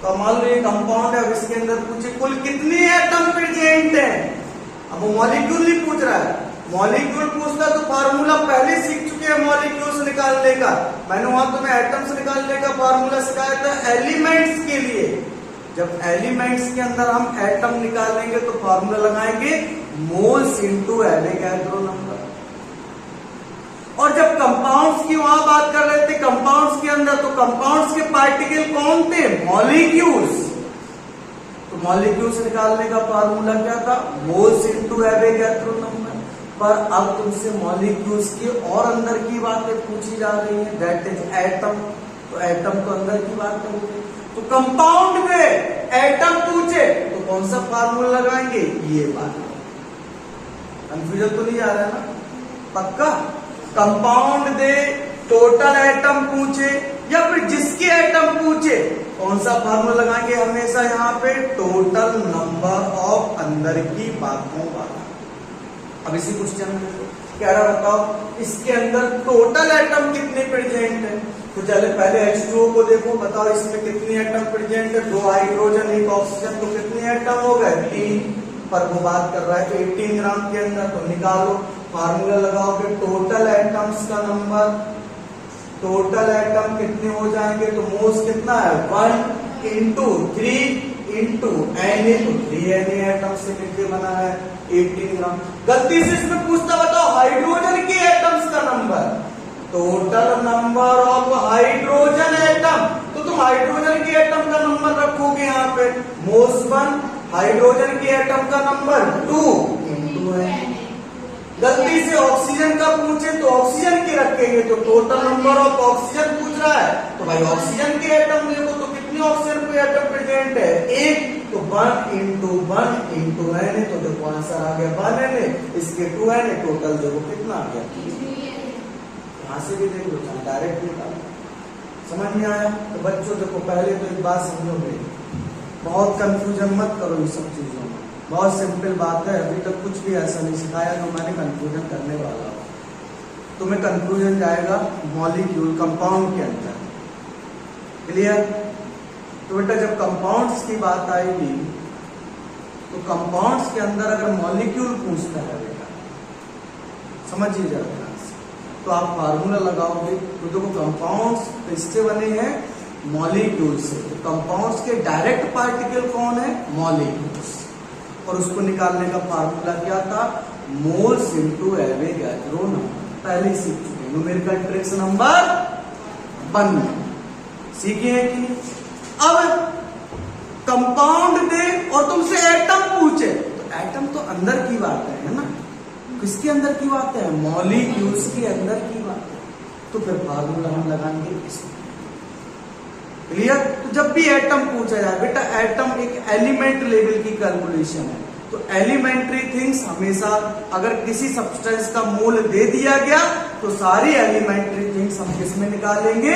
तो मान लो ये कंपाउंड है, अब इसके अंदर पूछे कुल कितने एटम प्रेजेंट है। अब वो मॉलिक्यूल नहीं पूछ रहा है, मॉलिक्यूल पूछता तो फार्मूला पहले सीख चुके हैं मॉलिक्यूल्स निकालने का। मैंने वहां तुम्हें एटम्स निकालने का फार्मूला सिखाया था एलिमेंट्स के लिए। जब एलिमेंट्स के अंदर हम एटम निकालेंगे तो फार्मूला लगाएंगे मोल्स इंटू एवोगैड्रो नंबर। और जब कंपाउंड्स की वहां बात कर रहे थे, कंपाउंड्स के अंदर, तो कंपाउंड्स के पार्टिकल कौन थे? मॉलिक्यूल्स। तो तो मॉलिक्यूल्स निकालने का फार्मूला क्या था, मोल्स इनटू एवोगैड्रो नंबर। पर अब तुमसे मॉलिक्यूल्स की और अंदर की बातें पूछी जा रही है, दैट इज एटम। तो एटम तो अंदर की बात करेंगे। तो कंपाउंड में एटम पूछे तो कौन सा फार्मूला लगाएंगे, ये बात। कंफ्यूजन तो नहीं आ रहा है ना, पक्का। कंपाउंड दे, टोटल एटम पूछे, या फिर जिसके एटम पूछे कौन सा फार्मूला लगाएंगे हमेशा यहाँ पे, टोटल नंबर ऑफ अंदर की बातों वाला। अब इसी क्वेश्चन में कह रहा बताओ इसके अंदर टोटल एटम कितने प्रेजेंट है। तो चले पहले H2O को देखो, बताओ इसमें कितने एटम प्रेजेंट है, 2 हाइड्रोजन 1 ऑक्सीजन, तो कितने एटम हो गए 3। पर वो बात कर रहा है 18 ग्राम के अंदर, तो निकालो फार्मूला लगाओगे टोटल एटम्स का नंबर, टोटल एटम कितने हो जाएंगे, तो मोल्स कितना है 1 इंटू 3 इंटू Na, तो 3 Na एटम से मिलकर बना है 18 ग्राम। गलती से इसमें पूछता बताओ हाइड्रोजन के एटम्स का number, total number of hydrogen atom, तो तुम हाइड्रोजन के एटम का नंबर रखोगे यहाँ पे, मोल्स 1, हाइड्रोजन के एटम का नंबर 2 इंटू है। गलती से ऑक्सीजन का पूछे तो ऑक्सीजन के रखेंगे, तो टोटल नंबर ऑफ ऑक्सीजन पूछ रहा है, तो भाई ऑक्सीजन के एटम देखो तो कितने ऑक्सीजन पे एटम प्रेजेंट है 1, तो 1 इंटू Na, तो देखो आंसर आ गया 1 Na, इसके 2 Na, टोटल देखो कितना आ गया। यहां से भी देख लो, डायरेक्ट निकालो। समझ में आया। तो बच्चों देखो पहले तो एक बात समझो मेरी, बहुत कंफ्यूजन मत करो इन सब चीजों में, बहुत सिंपल बात है। अभी तक कुछ भी ऐसा नहीं सिखाया तो मैंने कंफ्यूजन करने वाला हूं। तुम्हें कंफ्यूजन जाएगा मॉलिक्यूल कंपाउंड के अंदर, क्लियर। तो बेटा जब कंपाउंड्स की बात आएगी तो कंपाउंड्स के अंदर अगर मॉलिक्यूल पूछता है बेटा, समझिए जरा ध्यान से, तो आप फार्मूला लगाओगे। तो देखो कंपाउंड्स किससे बने हैं, मॉलिक्यूल से। तो कंपाउंड्स के डायरेक्ट पार्टिकल कौन है, मॉलिक्यूल्स। और उसको निकालने का फार्मूला क्या था, मोल्स इनटू एवोगैड्रो नंबर। पहले सीख चुके, न्यूमेरिकल ट्रिक्स नंबर 1 सीखे हैं कि नहीं। अब कंपाउंड दे और तुमसे एटम पूछे, तो एटम तो अंदर की बात है ना, किसके अंदर की बात है, मॉलिक्यूल्स के अंदर की बात है। तो फिर फार्मूला हम लगाएंगे इसमें, क्लियर। तो जब भी एटम पूछा जाए बेटा, एटम एक एलिमेंट लेवल की कैलकुलेशन है। तो एलिमेंट्री थिंग्स हमेशा, अगर किसी सब्सटेंस का मोल दे दिया गया तो सारी एलिमेंट्री थिंग्स हम किस में निकालेंगे,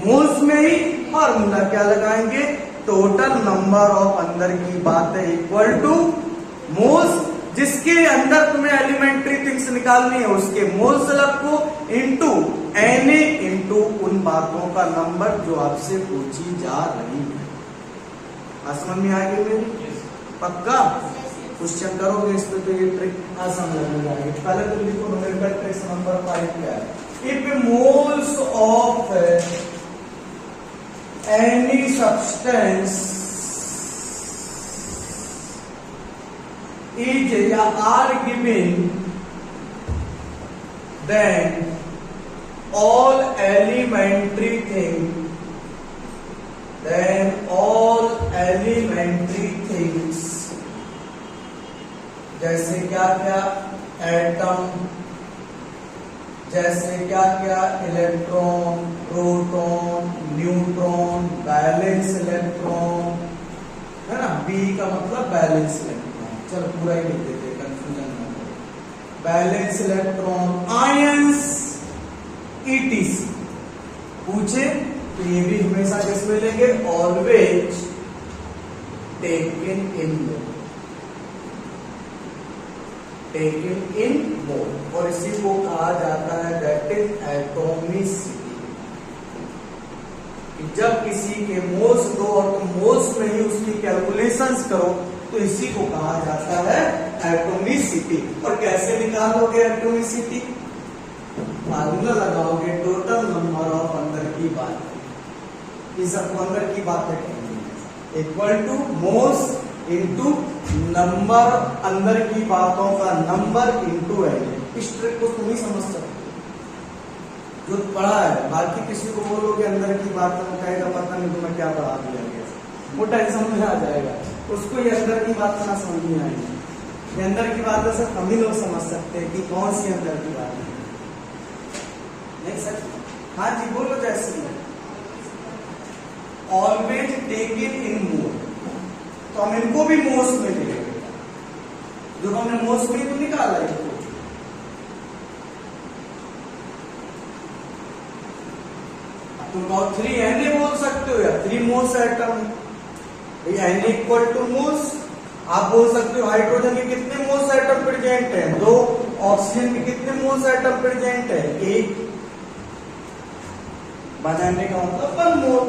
मोल्स में ही। फार्मूला क्या लगाएंगे, टोटल नंबर ऑफ अंदर की बात है इक्वल टू मोल्स, जिसके अंदर तुम्हें एलिमेंट्री थिंग्स निकालनी है उसके मोल्स रखो, इंटू Na इंटू उन बातों का नंबर जो आपसे पूछी जा रही है। समझ में आएगी मेरी, पक्का। क्वेश्चन करोगे इस पे तो ये ट्रिक आसान लगने जाएगी। पहले तो लिखो न्यूमेरिकल ट्रिक नंबर 5 क्या है, if moles of any substance is या are given, then all elementary things जैसे क्या क्या एटम, जैसे क्या क्या electron, proton, neutron, balance electron, है ना, बी का मतलब बैलेंस इलेक्ट्रॉन। चलो पूरा ही लिख देते, कंफ्यूजन ना हो। बैलेंस इलेक्ट्रॉन, आयंस, ईटीसी पूछे तो ये भी हमेशा किस में लेंगे, ऑलवेज टेकन इन मोल। और इसी को कहा जाता है दैट इज एटॉमिसिटी। जब किसी के मोल्स दो और तुम मोल्स में ही उसकी कैलकुलेशंस करो तो इसी को कहा जाता है एटॉमिसिटी। और कैसे निकालोगे एटॉमिसिटी, फार्मूला लगाओगे टोटल नंबर ऑफ अंदर की बात, इस सबको अंदर की बातें कहेंगे, equal two moles into number अंदर की बातों का नंबर इंटू एन। इस ट्रिक को तुम ही समझ सकते हो जो पढ़ा है, बाकी किसी को बोलोगे अंदर की बात कहेगा पता नहीं तुम्हें क्या पढ़ा दिया गया। वो टेंशन में आ जाएगा, उसको ये अंदर की बात ना समझ में आएगी। ये अंदर की बात है सर, हम ही लोग समझ सकते हैं कि कौन सी अंदर की बात है। नहीं सर? हाँ जी बोलो। जैसे always take it in mode, तो हम इनको भी मोस्ट में लेंगे। जो हमने मोस्ट में तो निकाला है, तुम कहो 3Na बोल सकते हो या 3 moles atom, Na equal two moles. आप बोल सकते हो हाइड्रोजन के कितने मोल्स एटम प्रेजेंट है, 2। ऑक्सीजन के कितने मोल्स एटम प्रेजेंट है, 1। बनाने का मतलब 1 मोल।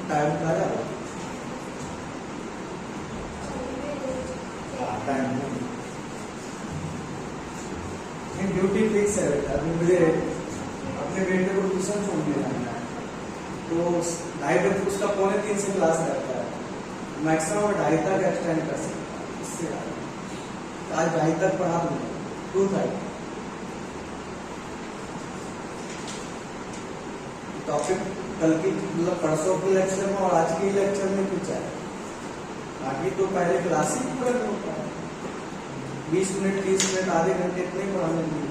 टाइम का ड्यूटी फिक्स है बेटा। अभी मुझे अपने बेटे को ट्यूशन छोड़ने जाना है, तो 2:30 उसका 2:45 से क्लास रहता है। मैक्सिमम 2:30 तक एक्सटेंड कर सकता है, इससे आज 2:30 तक पढ़ा दूंगा 2:30। टॉपिक कल की मतलब परसों के लेक्चर में और आज के लेक्चर में कुछ है, बाकी तो पहले क्लास ही पूरा होता है। 20 मिनट 30 मिनट आधे घंटे इतने ही पढ़ाने के लिए।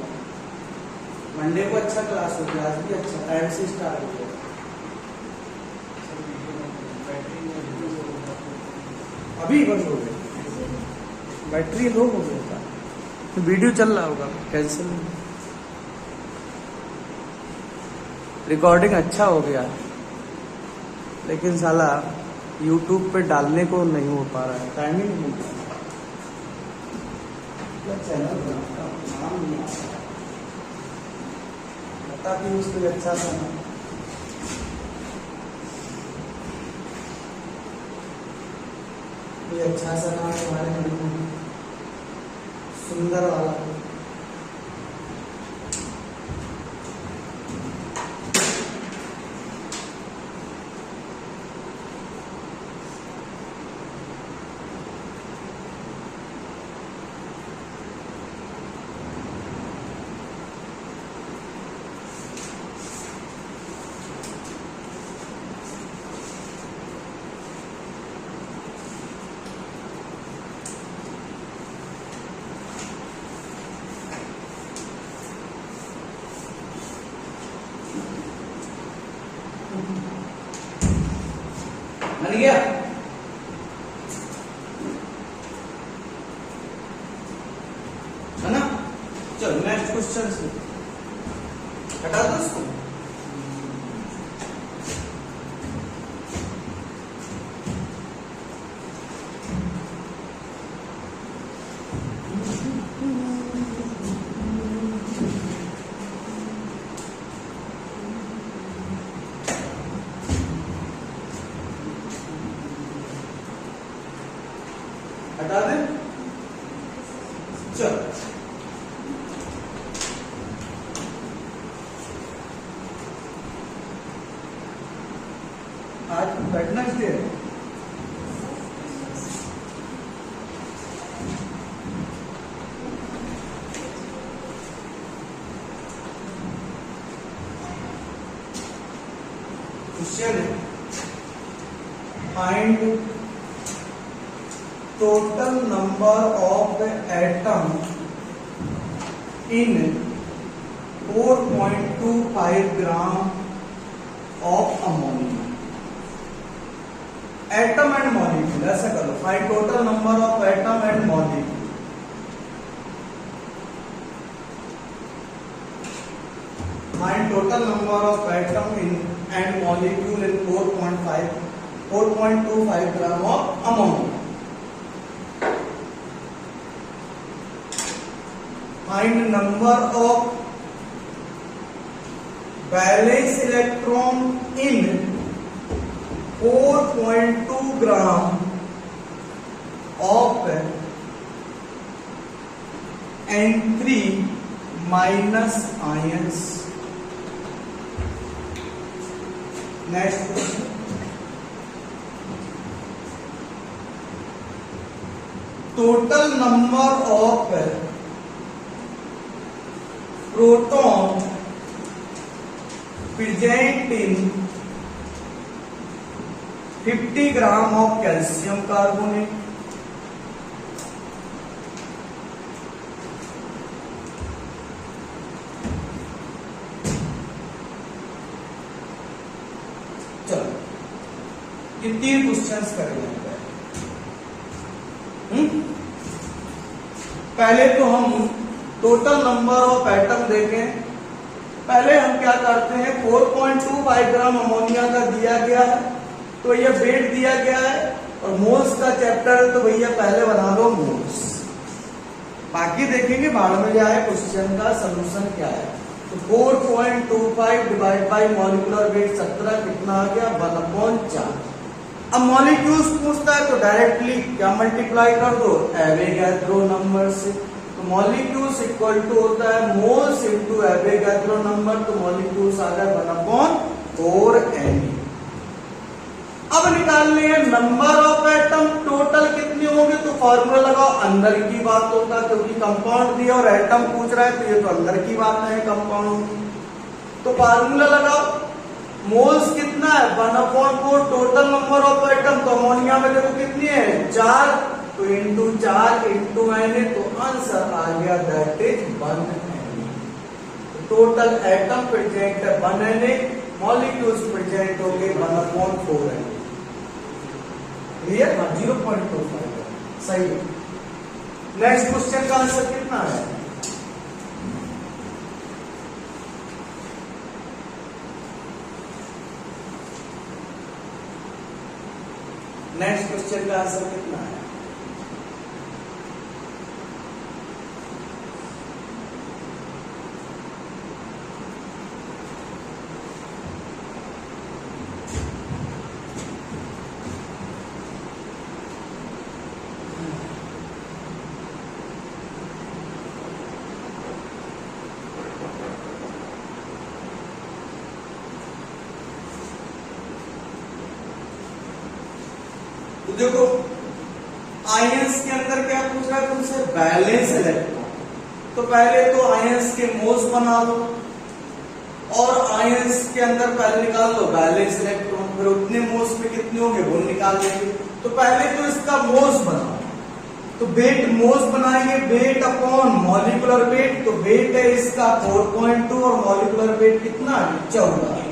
मंडे को अच्छा क्लास हो गया, आज भी अच्छा टाइम से स्टार्ट हो गया। अभी बंद हो गया, बैटरी लो हो गया था, तो वीडियो चल रहा होगा, कैंसिल रिकॉर्डिंग अच्छा हो गया, लेकिन साला YouTube पे डालने को नहीं हो पा रहा है, टाइम ही नहीं मिल रहा। चैनल बनाता नाम नहीं आ रहा, बता कि उसको अच्छा सा नाम, कोई अच्छा सा नाम हमारे मन में सुंदर वाला। बन गया? है ना? चलो नेक्स्ट क्वेश्चन से हटा दो इसको। हटा दे। चलो आज वेडनेसडे है, क्वेश्चन है find total number of atom in 4.25 gram of ammonia. Atom and molecule ऐसा करो, find total number of atom and molecule. Find total number of atom in and molecule in 4.25 gram of ammonia. Find number of valence electron in 4.2 gram of N3 minus ions. Next question. Total number of proton present in 50 gram of calcium carbonate. चलो ये 3 questions करेंगे। पहले तो हम total number of atom देखें। पहले हम क्या करते हैं, 4.25 ग्राम अमोनिया का दिया गया है तो ये वेट दिया गया है, और मोल्स का चैप्टर है तो भैया पहले बना लो मोल्स, बाकी देखेंगे बाद में क्या है क्वेश्चन का सोल्यूशन क्या है। तो 4.25 डिवाइड बाई मॉलिक्यूलर वेट 17 कितना आ गया 1/4। अब मॉलिक्यूल्स पूछता है तो डायरेक्टली क्या मल्टीप्लाई कर दो एवोगैड्रो नंबर से। तो मॉलिक्यूल्स इक्वल टू होता है मोल्स इनटू एवोगैड्रो नंबर, तो मॉलिक्यूल्स आ गया 1/4 N। अब निकालने हैं नंबर ऑफ एटम टोटल कितने होंगे, तो फॉर्मूला लगाओ, अंदर की बात होता है क्योंकि कंपाउंड दिया और एटम पूछ रहा है तो ये तो अंदर की बात है कंपाउंड। तो फॉर्मूला लगाओ, मोल्स कितना है 1/4 टोटल नंबर ऑफ एटम, तो अमोनिया में देखो कितनी है 4, तो इंटू 4 इंटू Na, तो आंसर आ गया that is 1 Na। Total atom present है 1 Na, मॉलिक्यूल्स प्रेजेंट हो गए 1/4 Na। क्लियर, 0.25 सही है। नेक्स्ट क्वेश्चन का आंसर कितना है, नेक्स्ट क्वेश्चन का आंसर कितना है, देखो आयंस के अंदर क्या पूछ रहा है तुमसे, बैलेंस इलेक्ट्रॉन। तो पहले तो आयंस के मोल्स बना लो और आयंस के अंदर पहले निकाल लो बैलेंस इलेक्ट्रॉन, फिर उतने मोल्स में कितने होंगे वो निकाल लेंगे। तो पहले तो इसका मोल्स बनाओ, तो वेट मोल्स बनाएंगे, वेट अपॉन मॉलिक्यूलर वेट, तो वेट है इसका 4.2 और मॉलिक्यूलर वेट कितना 14।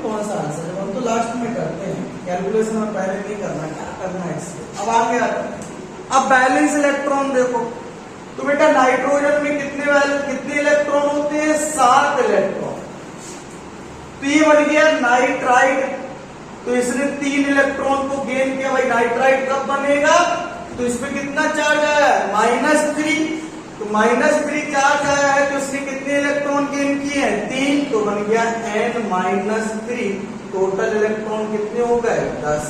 कौन सा आंसर है, हम तो लास्ट में करते हैं, कैलकुलेशन में पहले नहीं करना, क्या करना है इससे। अब आगे आता है, अब बैलेंस इलेक्ट्रॉन देखो, तो बेटा नाइट्रोजन में कितने इलेक्ट्रॉन होते हैं 7 इलेक्ट्रॉन, तो ये बन गया नाइट्राइट, तो इसने 3 इलेक्ट्रॉन को गेन किया। भाई नाइट्राइट कब बनेगा, तो इसमें कितना चार्ज आया है -3, तो -3 चार्ज आया है तो इसने कितने इलेक्ट्रॉन गेन किए हैं 3, तो बन गया N-3। टोटल इलेक्ट्रॉन कितने हो गए 10,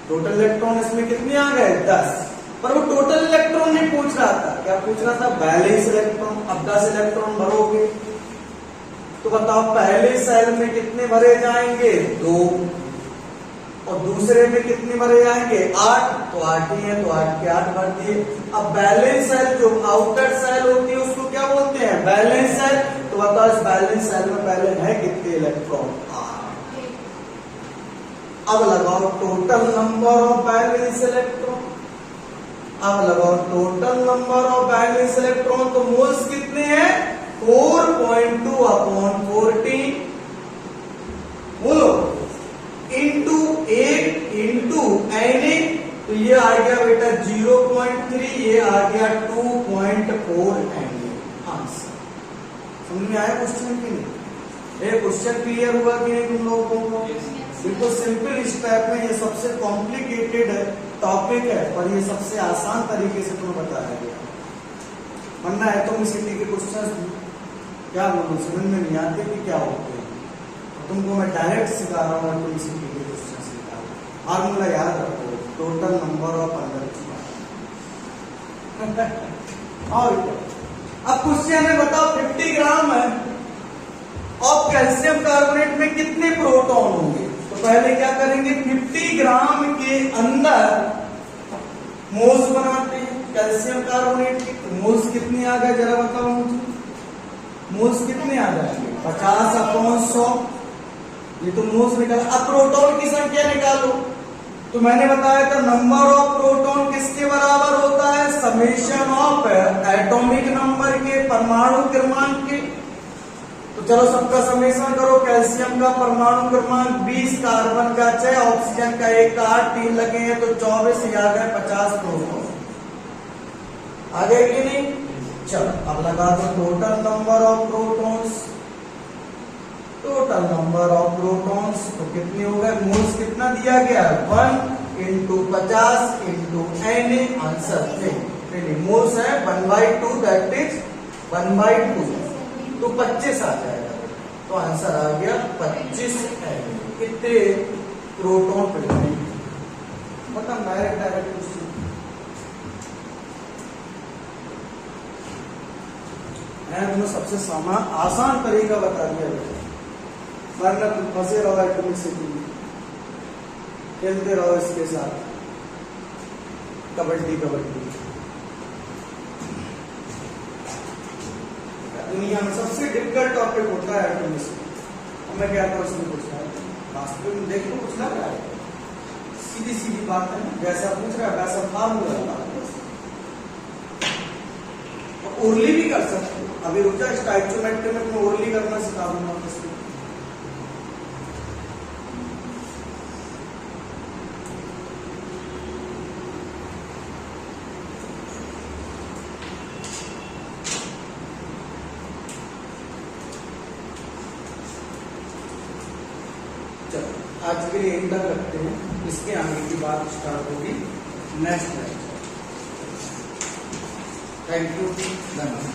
टोटल इलेक्ट्रॉन इसमें कितने आ गए 10। पर वो टोटल इलेक्ट्रॉन नहीं पूछ रहा था, क्या पूछ रहा था बैलेंस इलेक्ट्रॉन। अब 10 इलेक्ट्रॉन भरोगे तो बताओ पहले सेल में कितने भरे जाएंगे 2, और दूसरे में कितने भरे जाएंगे 8, तो 8 ही है तो 8 के 8 भर दिए। अब बैलेंस सेल जो आउटर सेल होती है उसको क्या बोलते हैं बैलेंस सेल, तो बताओ इस बैलेंस सेल में पहले है कितने इलेक्ट्रॉन 8। अब लगाओ total number of balance electron, अब लगाओ total number of balance electron, तो मोल्स कितने हैं 4.2/14 बोलो इंटू 8 इंटू Na, तो ये आ गया बेटा 0.3, ये आ गया 2.4 Na आंसर। समझ में आया क्वेश्चन की नहीं, ये क्वेश्चन क्लियर हुआ कि नहीं तुम लोगों को। बिल्कुल सिंपल स्टेप में, ये सबसे कॉम्प्लिकेटेड टॉपिक है पर ये सबसे आसान तरीके से तुम्हें बताया गया। वरना एटॉमिसिटी के क्वेश्चन क्या बोलूं समझ में नहीं आते कि क्या होते हैं, तुमको मैं डायरेक्ट सिखा रहा हूँ एटॉमिसिटी के क्वेश्चन सिखा रहा हूँ। फार्मूला याद रखो, टोटल नंबर ऑफ अंडर। और अब क्वेश्चन है बताओ 50 ग्राम है ऑफ कैल्शियम कार्बोनेट में कितने प्रोटॉन होंगे, तो पहले क्या करेंगे, 50 ग्राम के अंदर मोल्स बनाते हैं कैल्शियम कार्बोनेट की। तो मोल्स कितने आ गए जरा बताओ मुझे, मोल्स कितने आ जाएंगे, 50/100। ये तो मोल्स निकाला। अब प्रोटॉन की संख्या निकालो। तो मैंने बताया था नंबर ऑफ प्रोटॉन किसके बराबर होता है, समेशन ऑफ एटॉमिक नंबर के, परमाणु क्रमांक के। तो चलो सबका समेशन करो। कैल्शियम का परमाणु क्रमांक 20, कार्बन का 6, ऑक्सीजन का 1 का 8, 3 लगे हैं तो 24 आ गए 50 प्रोटॉन। आ गए कि नहीं? चलो अब लगा दो total number of protons. Total number of protons तो कितने हो गए, मोल्स कितना दिया गया, 1 × 50 × Na। आंसर नहीं, मोल्स है 1/2, दैट इज 1/2, तो 25 आ जाएगा। तो आंसर आ गया 25 Na। कितने प्रोटॉन प्रेजेंट, मतलब डायरेक्ट क्वेश्चन। मैंने सबसे आसान तरीका बता दिया बेटा, वरना तुम फंसे रहो एटॉमिक सिटी में, खेलते रहो इसके साथ कबड्डी। दुनिया में सबसे डिफिकल्ट टॉपिक होता है एटॉमिक सिटी। मैं क्या करूँ उसमें पूछना है, वास्तविक में देख लो कुछ लग रहा है, सीधी बात है, जैसा पूछ रहा है वैसा फार्मूला। ओरली भी कर सकते हो, अभी रुचा स्टाइचोमेट्री में मैं ओरली करना सिखा दूंगा किसको। चलो आज के लिए यही तक रखते हैं, इसके आगे की बात स्टार्ट होगी नेक्स्ट लेक्चर। थैंक यू, धन्यवाद।